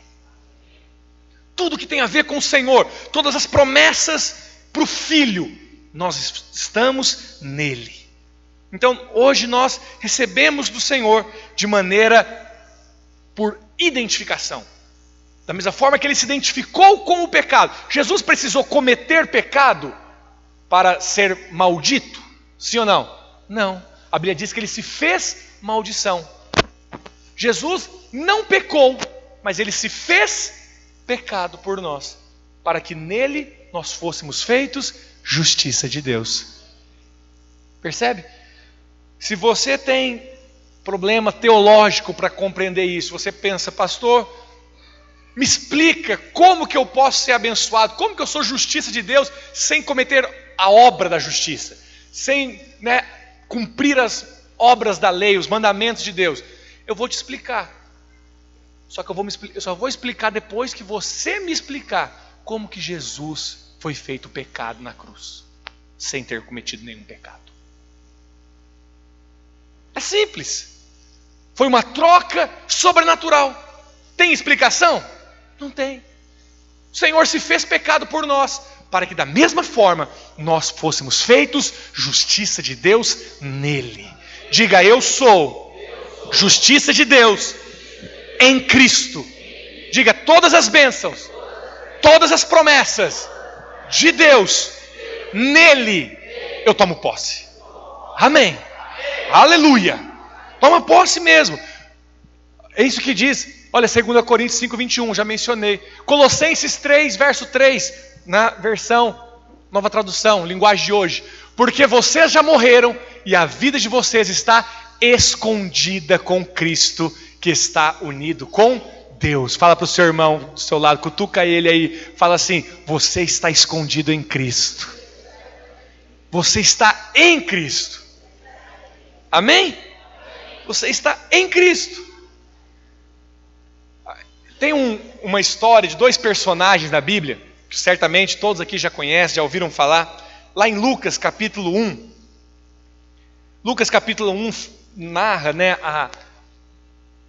Speaker 1: Tudo que tem a ver com o Senhor, todas as promessas para o Filho, nós estamos nele. Então hoje nós recebemos do Senhor de maneira por identificação. Da mesma forma que Ele se identificou com o pecado. Jesus precisou cometer pecado para ser maldito? Sim ou não? Não. A Bíblia diz que Ele se fez maldição. Jesus não pecou, mas Ele se fez pecado por nós, para que nele nós fôssemos feitos justiça de Deus. Percebe? Se você tem problema teológico para compreender isso, você pensa: pastor, me explica como que eu posso ser abençoado, como que eu sou justiça de Deus sem cometer a obra da justiça, sem cumprir as obras da lei, os mandamentos de Deus. Eu vou te explicar, só que eu só vou explicar depois que você me explicar como que Jesus foi feito pecado na cruz, sem ter cometido nenhum pecado. É simples. Foi uma troca sobrenatural. Tem explicação? Não tem. O Senhor se fez pecado por nós, para que da mesma forma nós fôssemos feitos justiça de Deus nele. Diga: eu sou justiça de Deus em Cristo. Diga: todas as bênçãos, todas as promessas de Deus nele eu tomo posse. Amém. Aleluia. Toma posse mesmo. É isso que diz, olha, 2 Coríntios 5:21, já mencionei. Colossenses 3, verso 3, na versão Nova Tradução, linguagem de hoje. Porque vocês já morreram e a vida de vocês está escondida com Cristo, que está unido com Deus. Fala para o seu irmão do seu lado, cutuca ele aí, fala assim: você está escondido em Cristo. Você está em Cristo. Amém? Você está em Cristo. Tem uma história de dois personagens da Bíblia, que certamente todos aqui já conhecem, já ouviram falar. Lá em Lucas capítulo 1. Lucas capítulo 1 narra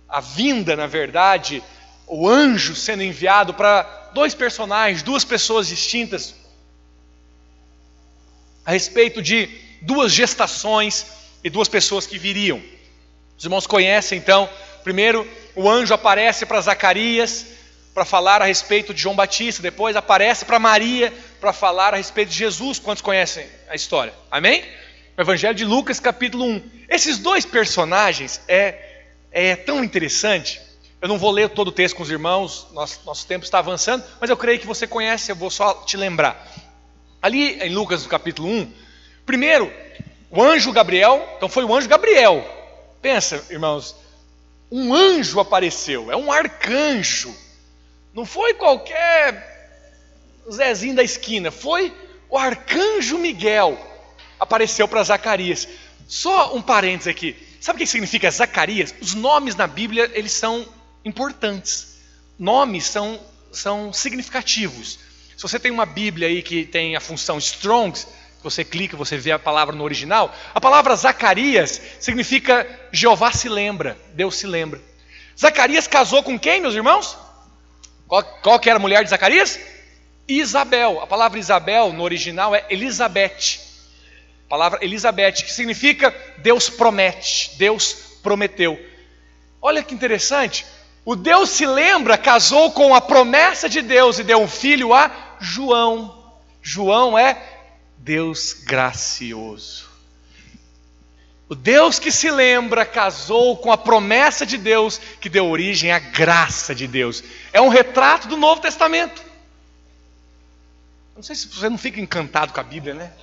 Speaker 1: a vinda, na verdade, o anjo sendo enviado para dois personagens, duas pessoas distintas, a respeito de duas gestações e duas pessoas que viriam. Os irmãos conhecem então. Primeiro, o anjo aparece para Zacarias, para falar a respeito de João Batista, depois aparece para Maria para falar a respeito de Jesus. Quantos conhecem a história? Amém? O Evangelho de Lucas, capítulo 1. Esses dois personagens é tão interessante. Eu não vou ler todo o texto com os irmãos, nosso tempo está avançando, mas eu creio que você conhece, eu vou só te lembrar. Ali em Lucas, no capítulo 1, primeiro, o anjo Gabriel, então foi o anjo Gabriel. Pensa, irmãos, um anjo apareceu, é um arcanjo. Não foi qualquer Zezinho da esquina, foi o arcanjo Miguel. Apareceu para Zacarias. Só um parênteses aqui. Sabe o que significa Zacarias? Os nomes na Bíblia, eles são importantes. Nomes são significativos. Se você tem uma Bíblia aí que tem a função Strongs, você clica, você vê a palavra no original. A palavra Zacarias significa Jeová se lembra, Deus se lembra. Zacarias casou com quem, meus irmãos? Qual que era a mulher de Zacarias? Isabel. A palavra Isabel no original é Elizabeth. A palavra Elizabeth, que significa Deus promete, Deus prometeu. Olha que interessante. O Deus se lembra casou com a promessa de Deus e deu um filho a João. João é Deus gracioso. O Deus que se lembra casou com a promessa de Deus que deu origem à graça de Deus. É um retrato do Novo Testamento. Não sei se você não fica encantado com a Bíblia, né?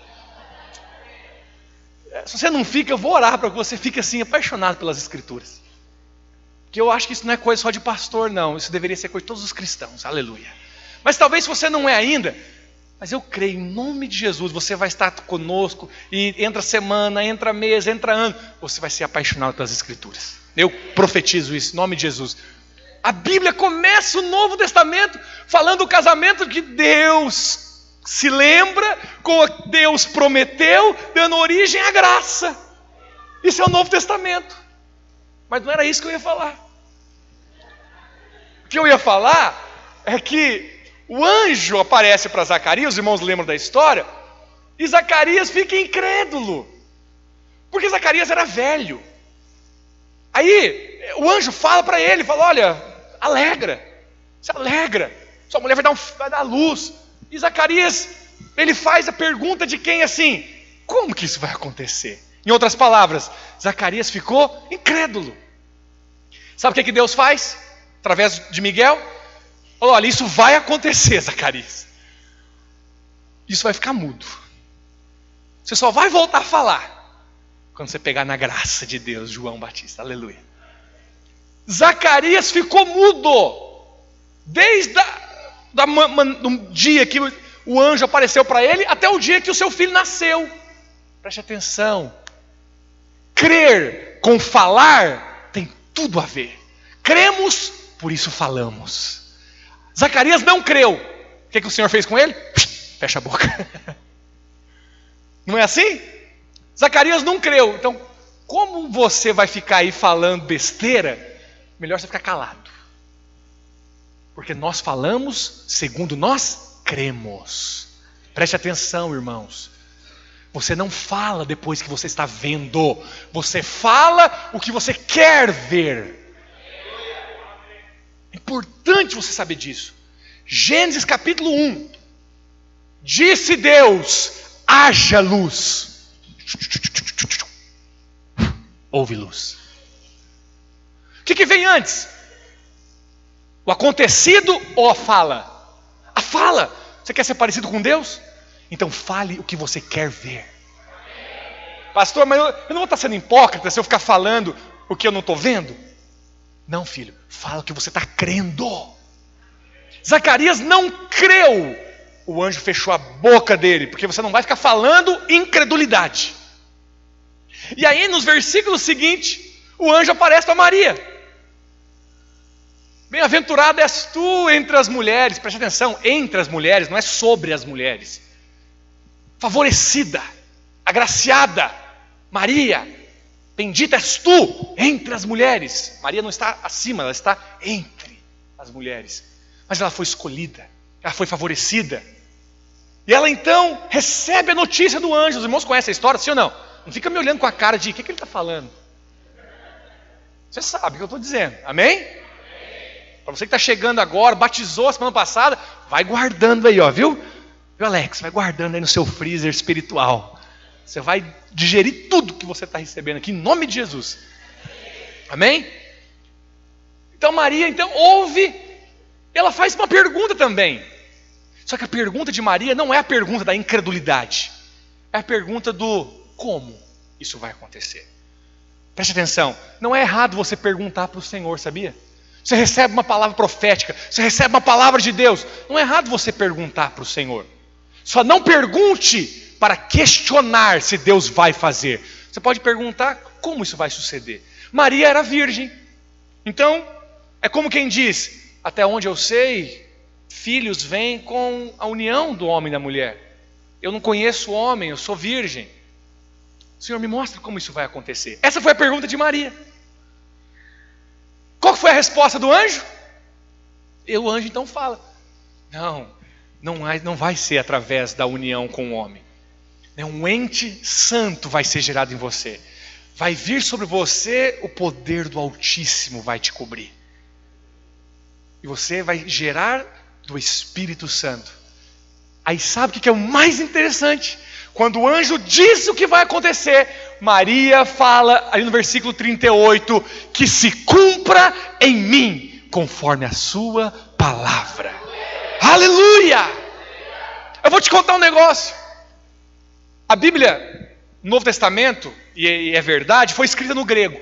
Speaker 1: Se você não fica, eu vou orar para que você fique assim apaixonado pelas Escrituras. Porque eu acho que isso não é coisa só de pastor, não. Isso deveria ser coisa de todos os cristãos. Aleluia. Mas talvez você não é ainda. Mas eu creio, em nome de Jesus, você vai estar conosco, e entra semana, entra mês, entra ano, você vai ser apaixonado pelas Escrituras. Eu profetizo isso, em nome de Jesus. A Bíblia começa o Novo Testamento falando do casamento que Deus se lembra, com Deus prometeu, dando origem à graça. Isso é o Novo Testamento. Mas não era isso que eu ia falar. O que eu ia falar é que o anjo aparece para Zacarias, os irmãos lembram da história, e Zacarias fica incrédulo, porque Zacarias era velho. Aí o anjo fala para ele, fala, olha, se alegra, sua mulher vai dar luz. E Zacarias, ele faz a pergunta de quem assim, como que isso vai acontecer? Em outras palavras, Zacarias ficou incrédulo. Sabe o que Deus faz? Através de Miguel, falou, olha, isso vai acontecer, Zacarias. Isso vai ficar mudo. Você só vai voltar a falar quando você pegar na graça de Deus, João Batista, aleluia. Zacarias ficou mudo, desde do dia que o anjo apareceu para ele, até o dia que o seu filho nasceu. Preste atenção, crer com falar tem tudo a ver. Cremos, por isso falamos. Zacarias não creu. O que o Senhor fez com ele? Fecha a boca. Não é assim? Zacarias não creu. Então, como você vai ficar aí falando besteira? Melhor você ficar calado. Porque nós falamos segundo nós cremos. Preste atenção, irmãos. Você não fala depois que você está vendo. Você fala o que você quer ver. É importante você saber disso. Gênesis capítulo 1. Disse Deus, haja luz. Houve luz. O que vem antes? O acontecido ou a fala? A fala. Você quer ser parecido com Deus? Então fale o que você quer ver. Pastor, mas eu não vou estar sendo hipócrita se eu ficar falando o que eu não estou vendo? Não, filho, fala o que você está crendo. Zacarias não creu. O anjo fechou a boca dele, porque você não vai ficar falando incredulidade. E aí nos versículos seguintes, o anjo aparece para Maria. Bem-aventurada és tu entre as mulheres. Preste atenção, entre as mulheres, não é sobre as mulheres. Favorecida, agraciada, Maria, bendita és tu entre as mulheres. Maria não está acima, ela está entre as mulheres. Mas ela foi escolhida, ela foi favorecida. E ela então recebe a notícia do anjo. Os irmãos conhecem a história, sim ou não? Não fica me olhando com a cara de, o que ele está falando? Você sabe o que eu estou dizendo, amém? Para você que está chegando agora, batizou a semana passada, vai guardando aí, ó, viu? Viu, Alex? Vai guardando aí no seu freezer espiritual. Você vai digerir tudo que você está recebendo aqui, em nome de Jesus. Amém? Então Maria, ouve, ela faz uma pergunta também. Só que a pergunta de Maria não é a pergunta da incredulidade. É a pergunta do como isso vai acontecer. Preste atenção, não é errado você perguntar para o Senhor, sabia? Você recebe uma palavra profética, você recebe uma palavra de Deus. Não é errado você perguntar para o Senhor. Só não pergunte para questionar se Deus vai fazer. Você pode perguntar como isso vai suceder. Maria era virgem. Então, é como quem diz, até onde eu sei, filhos vêm com a união do homem e da mulher. Eu não conheço o homem, eu sou virgem. Senhor, me mostra como isso vai acontecer. Essa foi a pergunta de Maria. Qual foi a resposta do anjo? E o anjo então fala, não vai ser através da união com o homem. Um ente santo vai ser gerado em você. Vai vir sobre você o poder do Altíssimo vai te cobrir. E você vai gerar do Espírito Santo. Aí sabe o que é o mais interessante? Quando o anjo diz o que vai acontecer, Maria fala, ali no versículo 38, que se cumpra em mim, conforme a sua palavra. Aleluia! Eu vou te contar um negócio. A Bíblia, no Novo Testamento, e é verdade, foi escrita no grego.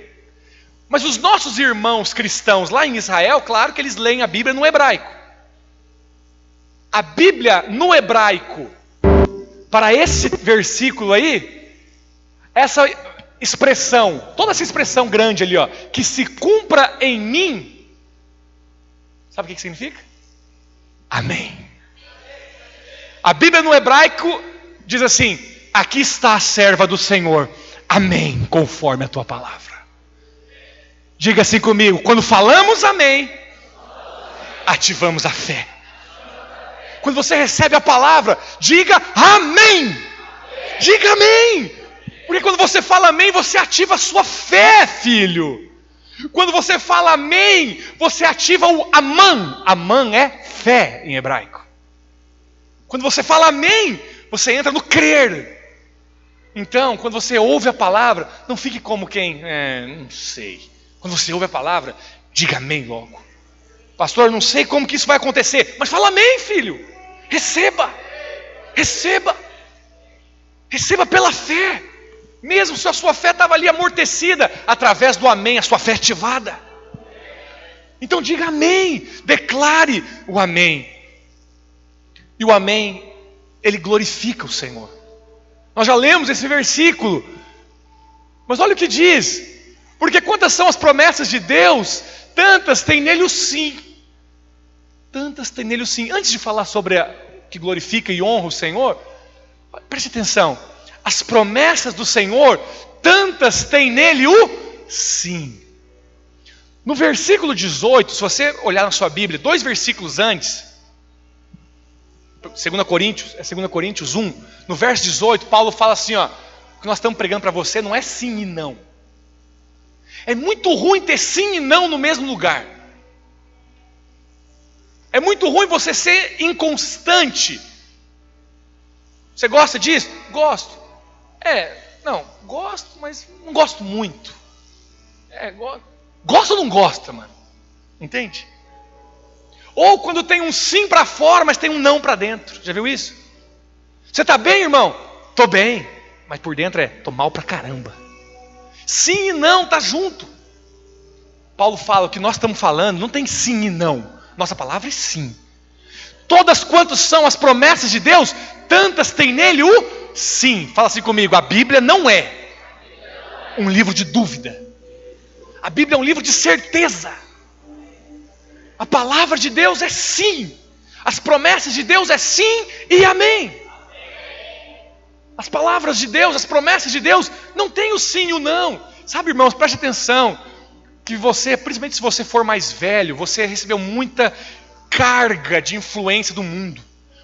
Speaker 1: Mas os nossos irmãos cristãos lá em Israel, claro que eles leem a Bíblia no hebraico. A Bíblia no hebraico, para esse versículo aí, essa expressão, toda essa expressão grande ali, ó, que se cumpra em mim, sabe o que significa? Amém. A Bíblia no hebraico diz assim, aqui está a serva do Senhor, amém, conforme a tua palavra. Diga assim comigo, quando falamos amém, ativamos a fé. Quando você recebe a palavra, diga amém. Diga amém. Porque quando você fala amém, você ativa a sua fé, filho. Quando você fala amém, você ativa o aman. Aman é fé em hebraico. Quando você fala amém, você entra no crer. Então, quando você ouve a palavra, não fique como quem, não sei. Quando você ouve a palavra, diga amém logo. Pastor, eu não sei como que isso vai acontecer, mas fala amém, filho. Receba. Receba. Receba pela fé. Mesmo se a sua fé estava ali amortecida, através do amém, a sua fé ativada. Então diga amém. Declare o amém. E o amém, ele glorifica o Senhor. Nós já lemos esse versículo. Mas olha o que diz. Porque quantas são as promessas de Deus, tantas tem nele o sim. Tantas tem nele o sim. Antes de falar sobre que glorifica e honra o Senhor, preste atenção. As promessas do Senhor, tantas tem nele o sim. No versículo 18, se você olhar na sua Bíblia, 2 versículos antes, 2 Coríntios 1, no verso 18, Paulo fala assim, ó, o que nós estamos pregando para você não é sim e não. É muito ruim ter sim e não no mesmo lugar. É muito ruim você ser inconstante. Você gosta disso? Gosto. Gosto, mas não gosto muito. Gosta ou não gosta, mano? Entende? Ou quando tem um sim para fora, mas tem um não para dentro. Já viu isso? Você está bem, irmão? Estou bem. Mas por dentro tô mal pra caramba. Sim e não, tá junto. Paulo fala o que nós estamos falando, não tem sim e não. Nossa palavra é sim. Todas quantas são as promessas de Deus, tantas tem nele o sim. Fala assim comigo, a Bíblia não é um livro de dúvida. A Bíblia é um livro de certeza. A palavra de Deus é sim. As promessas de Deus é sim e amém. As palavras de Deus, as promessas de Deus, não tem o sim e o não. Sabe, irmãos, preste atenção, que você, principalmente se você for mais velho, você recebeu muita carga de influência do mundo.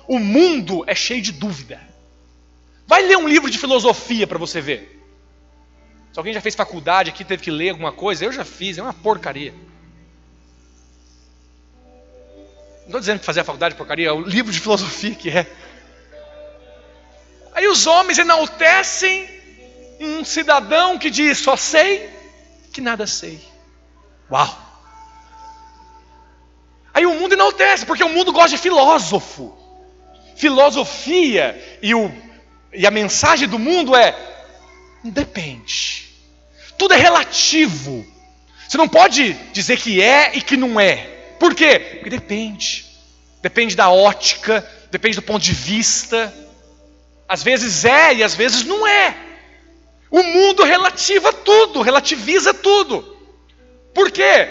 Speaker 1: O mundo é cheio de dúvida. Vai ler um livro de filosofia para você ver. Se alguém já fez faculdade aqui, teve que ler alguma coisa, eu já fiz, é uma porcaria. Não estou dizendo que fazer a faculdade de porcaria, é o livro de filosofia que é. Aí os homens enaltecem um cidadão que diz, só sei que nada sei. Uau! Aí o mundo enaltece, porque o mundo gosta de filósofo. Filosofia e a mensagem do mundo é, depende. Tudo é relativo. Você não pode dizer que é e que não é. Por quê? Porque depende. Depende da ótica, depende do ponto de vista. Às vezes é e às vezes não é. O mundo relativiza tudo. Por quê?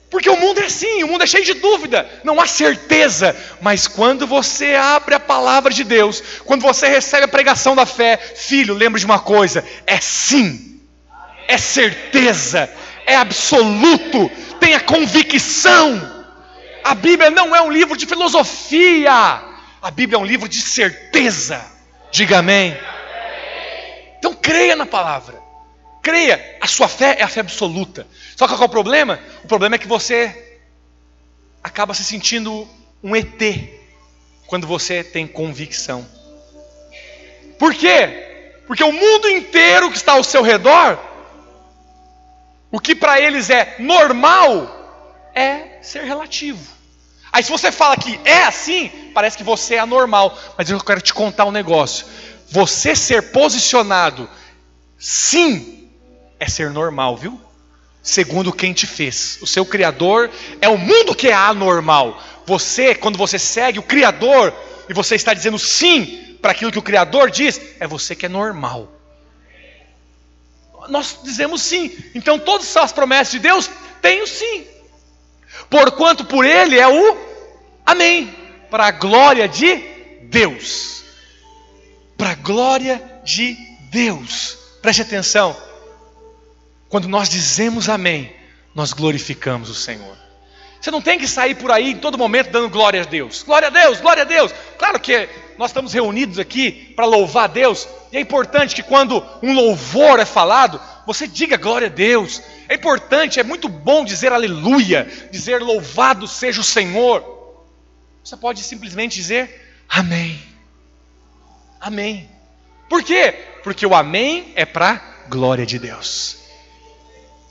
Speaker 1: Porque o mundo é assim, o mundo é cheio de dúvida, não há certeza. Mas quando você abre a palavra de Deus, quando você recebe a pregação da fé, filho, lembre de uma coisa, é sim, é certeza, é absoluto, tenha convicção. A Bíblia não é um livro de filosofia, a Bíblia é um livro de certeza. Diga amém. Então creia na palavra. Creia, a sua fé é a fé absoluta. Só que qual é o problema? O problema é que você acaba se sentindo um ET quando você tem convicção. Por quê? Porque o mundo inteiro que está ao seu redor, o que para eles é normal, é ser relativo. Aí se você fala que é assim, parece que você é anormal. Mas eu quero te contar um negócio. Você ser posicionado, sim, é ser normal, viu? Segundo quem te fez. O seu Criador é o mundo que é anormal. Você, quando você segue o Criador e você está dizendo sim para aquilo que o Criador diz, é você que é normal. Nós dizemos sim. Então todas as promessas de Deus têm o sim. Porquanto por Ele é o amém. Para a glória de Deus. Para a glória de Deus. Preste atenção. Quando nós dizemos amém, nós glorificamos o Senhor. Você não tem que sair por aí em todo momento dando glória a Deus. Glória a Deus, glória a Deus. Claro que nós estamos reunidos aqui para louvar a Deus. E é importante que quando um louvor é falado, você diga glória a Deus. É importante, é muito bom dizer aleluia, dizer louvado seja o Senhor. Você pode simplesmente dizer amém. Amém. Por quê? Porque o amém é para a glória de Deus.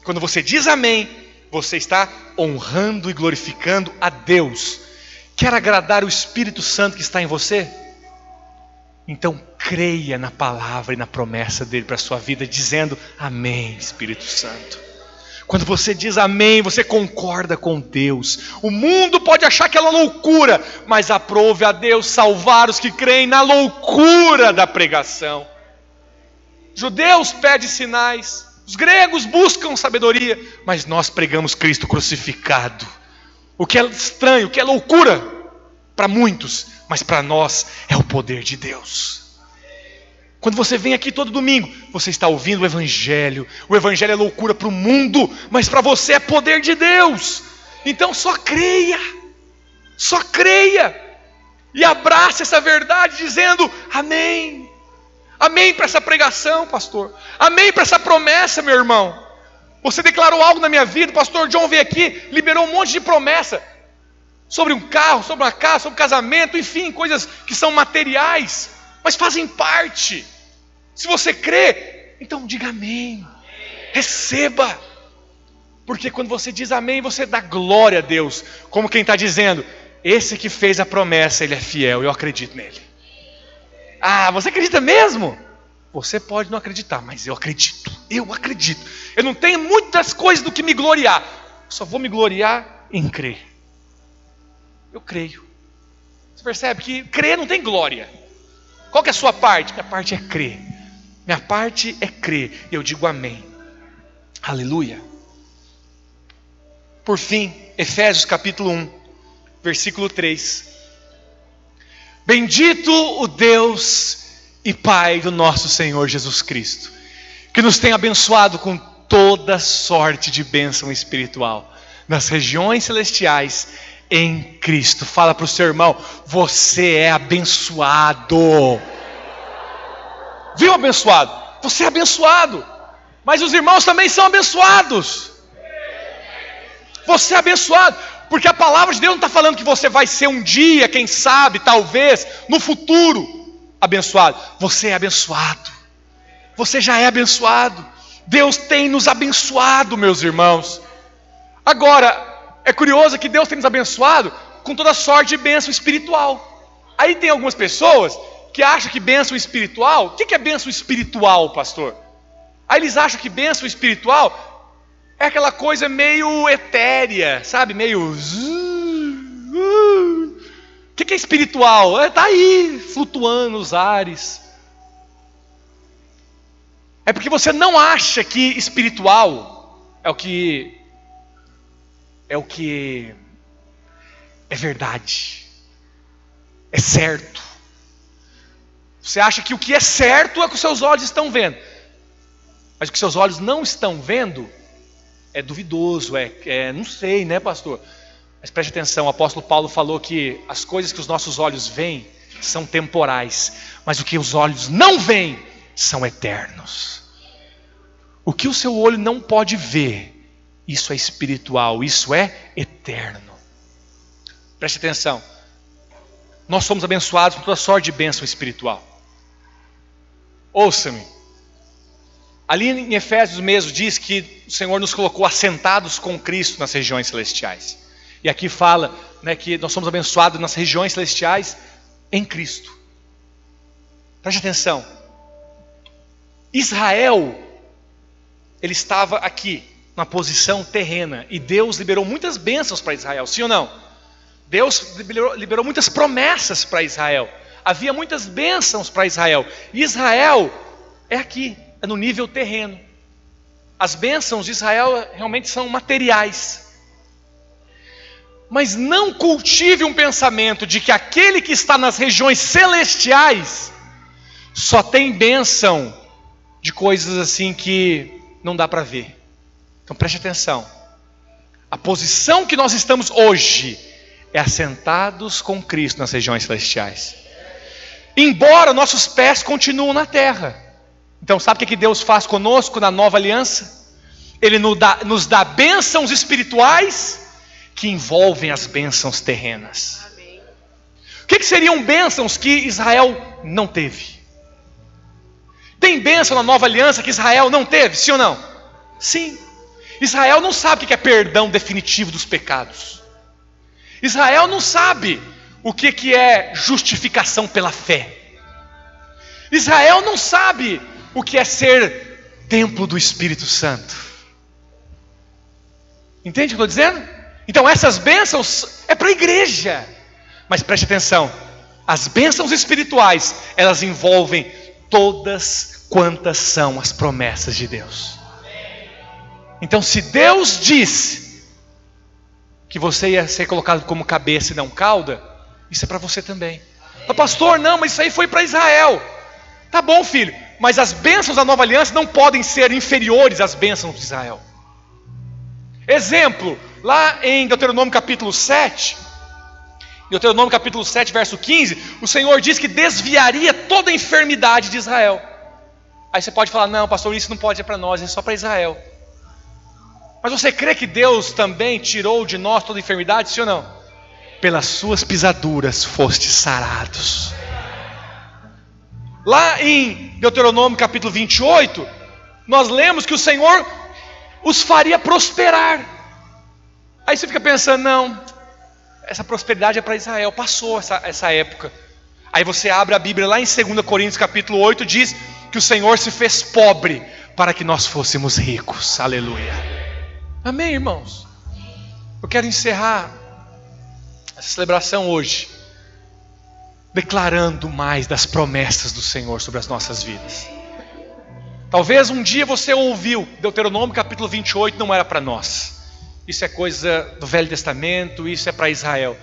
Speaker 1: Quando você diz amém, você está honrando e glorificando a Deus. Quer agradar o Espírito Santo que está em você? Então creia na palavra e na promessa dele para a sua vida, dizendo amém, Espírito Santo. Quando você diz amém, você concorda com Deus. O mundo pode achar que é uma loucura, mas aprove a Deus salvar os que creem na loucura da pregação. Judeus pedem sinais, os gregos buscam sabedoria, mas nós pregamos Cristo crucificado. O que é estranho, o que é loucura para muitos, mas para nós é o poder de Deus. Quando você vem aqui todo domingo, você está ouvindo o Evangelho. O Evangelho é loucura para o mundo, mas para você é poder de Deus. Então só creia, e abrace essa verdade dizendo amém. Amém para essa pregação, pastor. Amém para essa promessa, meu irmão. Você declarou algo na minha vida, o pastor John veio aqui, liberou um monte de promessa. Sobre um carro, sobre uma casa, sobre um casamento, enfim, coisas que são materiais, mas fazem parte. Se você crê, então diga amém. Receba. Porque quando você diz amém, você dá glória a Deus. Como quem está dizendo, esse que fez a promessa, ele é fiel, eu acredito nele. Ah, você acredita mesmo? Você pode não acreditar, mas eu acredito. Eu não tenho muitas coisas do que me gloriar. Só vou me gloriar em crer. Eu creio. Você percebe que crer não tem glória. Qual que é a sua parte? Minha parte é crer. Minha parte é crer. Eu digo amém. Aleluia. Por fim, Efésios capítulo 1, versículo 3. Bendito o Deus e Pai do nosso Senhor Jesus Cristo, que nos tem abençoado com toda sorte de bênção espiritual nas regiões celestiais em Cristo. Fala para o seu irmão, você é abençoado. Viu, abençoado? Você é abençoado, mas os irmãos também são abençoados. Você é abençoado. Porque a palavra de Deus não está falando que você vai ser um dia, quem sabe, talvez, no futuro, abençoado. Você é abençoado. Você já é abençoado. Deus tem nos abençoado, meus irmãos. Agora, é curioso que Deus tem nos abençoado com toda sorte de bênção espiritual. Aí tem algumas pessoas que acham que bênção espiritual... O que é bênção espiritual, pastor? Aí eles acham que bênção espiritual é aquela coisa meio etérea, sabe? Meio... O que é espiritual? Está aí, flutuando nos ares. É porque você não acha que espiritual é o que é verdade, é certo. Você acha que o que é certo é o que os seus olhos estão vendo, mas o que seus olhos não estão vendo é duvidoso, não sei, né, pastor? Mas preste atenção, o apóstolo Paulo falou que as coisas que os nossos olhos veem são temporais, mas o que os olhos não veem são eternos. O que o seu olho não pode ver, isso é espiritual, isso é eterno. Preste atenção. Nós somos abençoados com toda sorte de bênção espiritual. Ouça-me. Ali em Efésios mesmo diz que o Senhor nos colocou assentados com Cristo nas regiões celestiais. E aqui fala, né, que nós somos abençoados nas regiões celestiais em Cristo. Preste atenção. Israel, ele estava aqui, na posição terrena, e Deus liberou muitas bênçãos para Israel, sim ou não? Deus liberou muitas promessas para Israel, havia muitas bênçãos para Israel, e Israel é aqui, é no nível terreno. As bênçãos de Israel realmente são materiais. Mas não cultive um pensamento de que aquele que está nas regiões celestiais só tem bênção de coisas assim que não dá para ver. Então preste atenção. A posição que nós estamos hoje é assentados com Cristo nas regiões celestiais. Embora nossos pés continuem na terra. Então sabe o que Deus faz conosco na nova aliança? Ele nos dá bênçãos espirituais que envolvem as bênçãos terrenas. O que seriam bênçãos que Israel não teve? Tem bênção na nova aliança que Israel não teve, sim ou não? Sim. Israel não sabe o que é perdão definitivo dos pecados. Israel não sabe o que é justificação pela fé. Israel não sabe o que é ser templo do Espírito Santo. Entende o que eu estou dizendo? Então essas bênçãos é para a igreja. Mas preste atenção, as bênçãos espirituais, elas envolvem todas quantas são as promessas de Deus. Então se Deus disse que você ia ser colocado como cabeça e não cauda, isso é para você também. Mas pastor, não, mas isso aí foi para Israel. Tá bom, filho, mas as bênçãos da nova aliança não podem ser inferiores às bênçãos de Israel. Exemplo, lá em Deuteronômio capítulo 7, Deuteronômio capítulo 7, verso 15, o Senhor diz que desviaria toda a enfermidade de Israel. Aí você pode falar, não, pastor, isso não pode ser para nós, é só para Israel. Mas você crê que Deus também tirou de nós toda a enfermidade, sim ou não? Pelas suas pisaduras fostes sarados. Lá em Deuteronômio capítulo 28, nós lemos que o Senhor os faria prosperar. Aí você fica pensando, não, essa prosperidade é para Israel, passou essa época. Aí você abre a Bíblia lá em 2 Coríntios capítulo 8, diz que o Senhor se fez pobre para que nós fôssemos ricos. Aleluia. Amém, irmãos? Eu quero encerrar essa celebração hoje declarando mais das promessas do Senhor sobre as nossas vidas. Talvez um dia você ouviu Deuteronômio capítulo 28, não era para nós. Isso é coisa do Velho Testamento, isso é para Israel.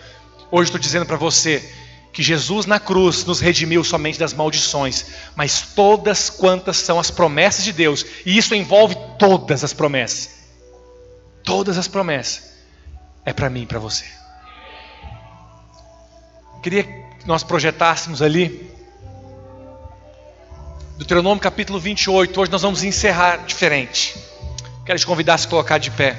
Speaker 1: Hoje estou dizendo para você que Jesus na cruz nos redimiu somente das maldições, mas todas quantas são as promessas de Deus, e isso envolve todas as promessas. Todas as promessas é para mim e para você. Queria que nós projetássemos ali Deuteronômio capítulo 28. Hoje nós vamos encerrar diferente. Quero te convidar a se colocar de pé.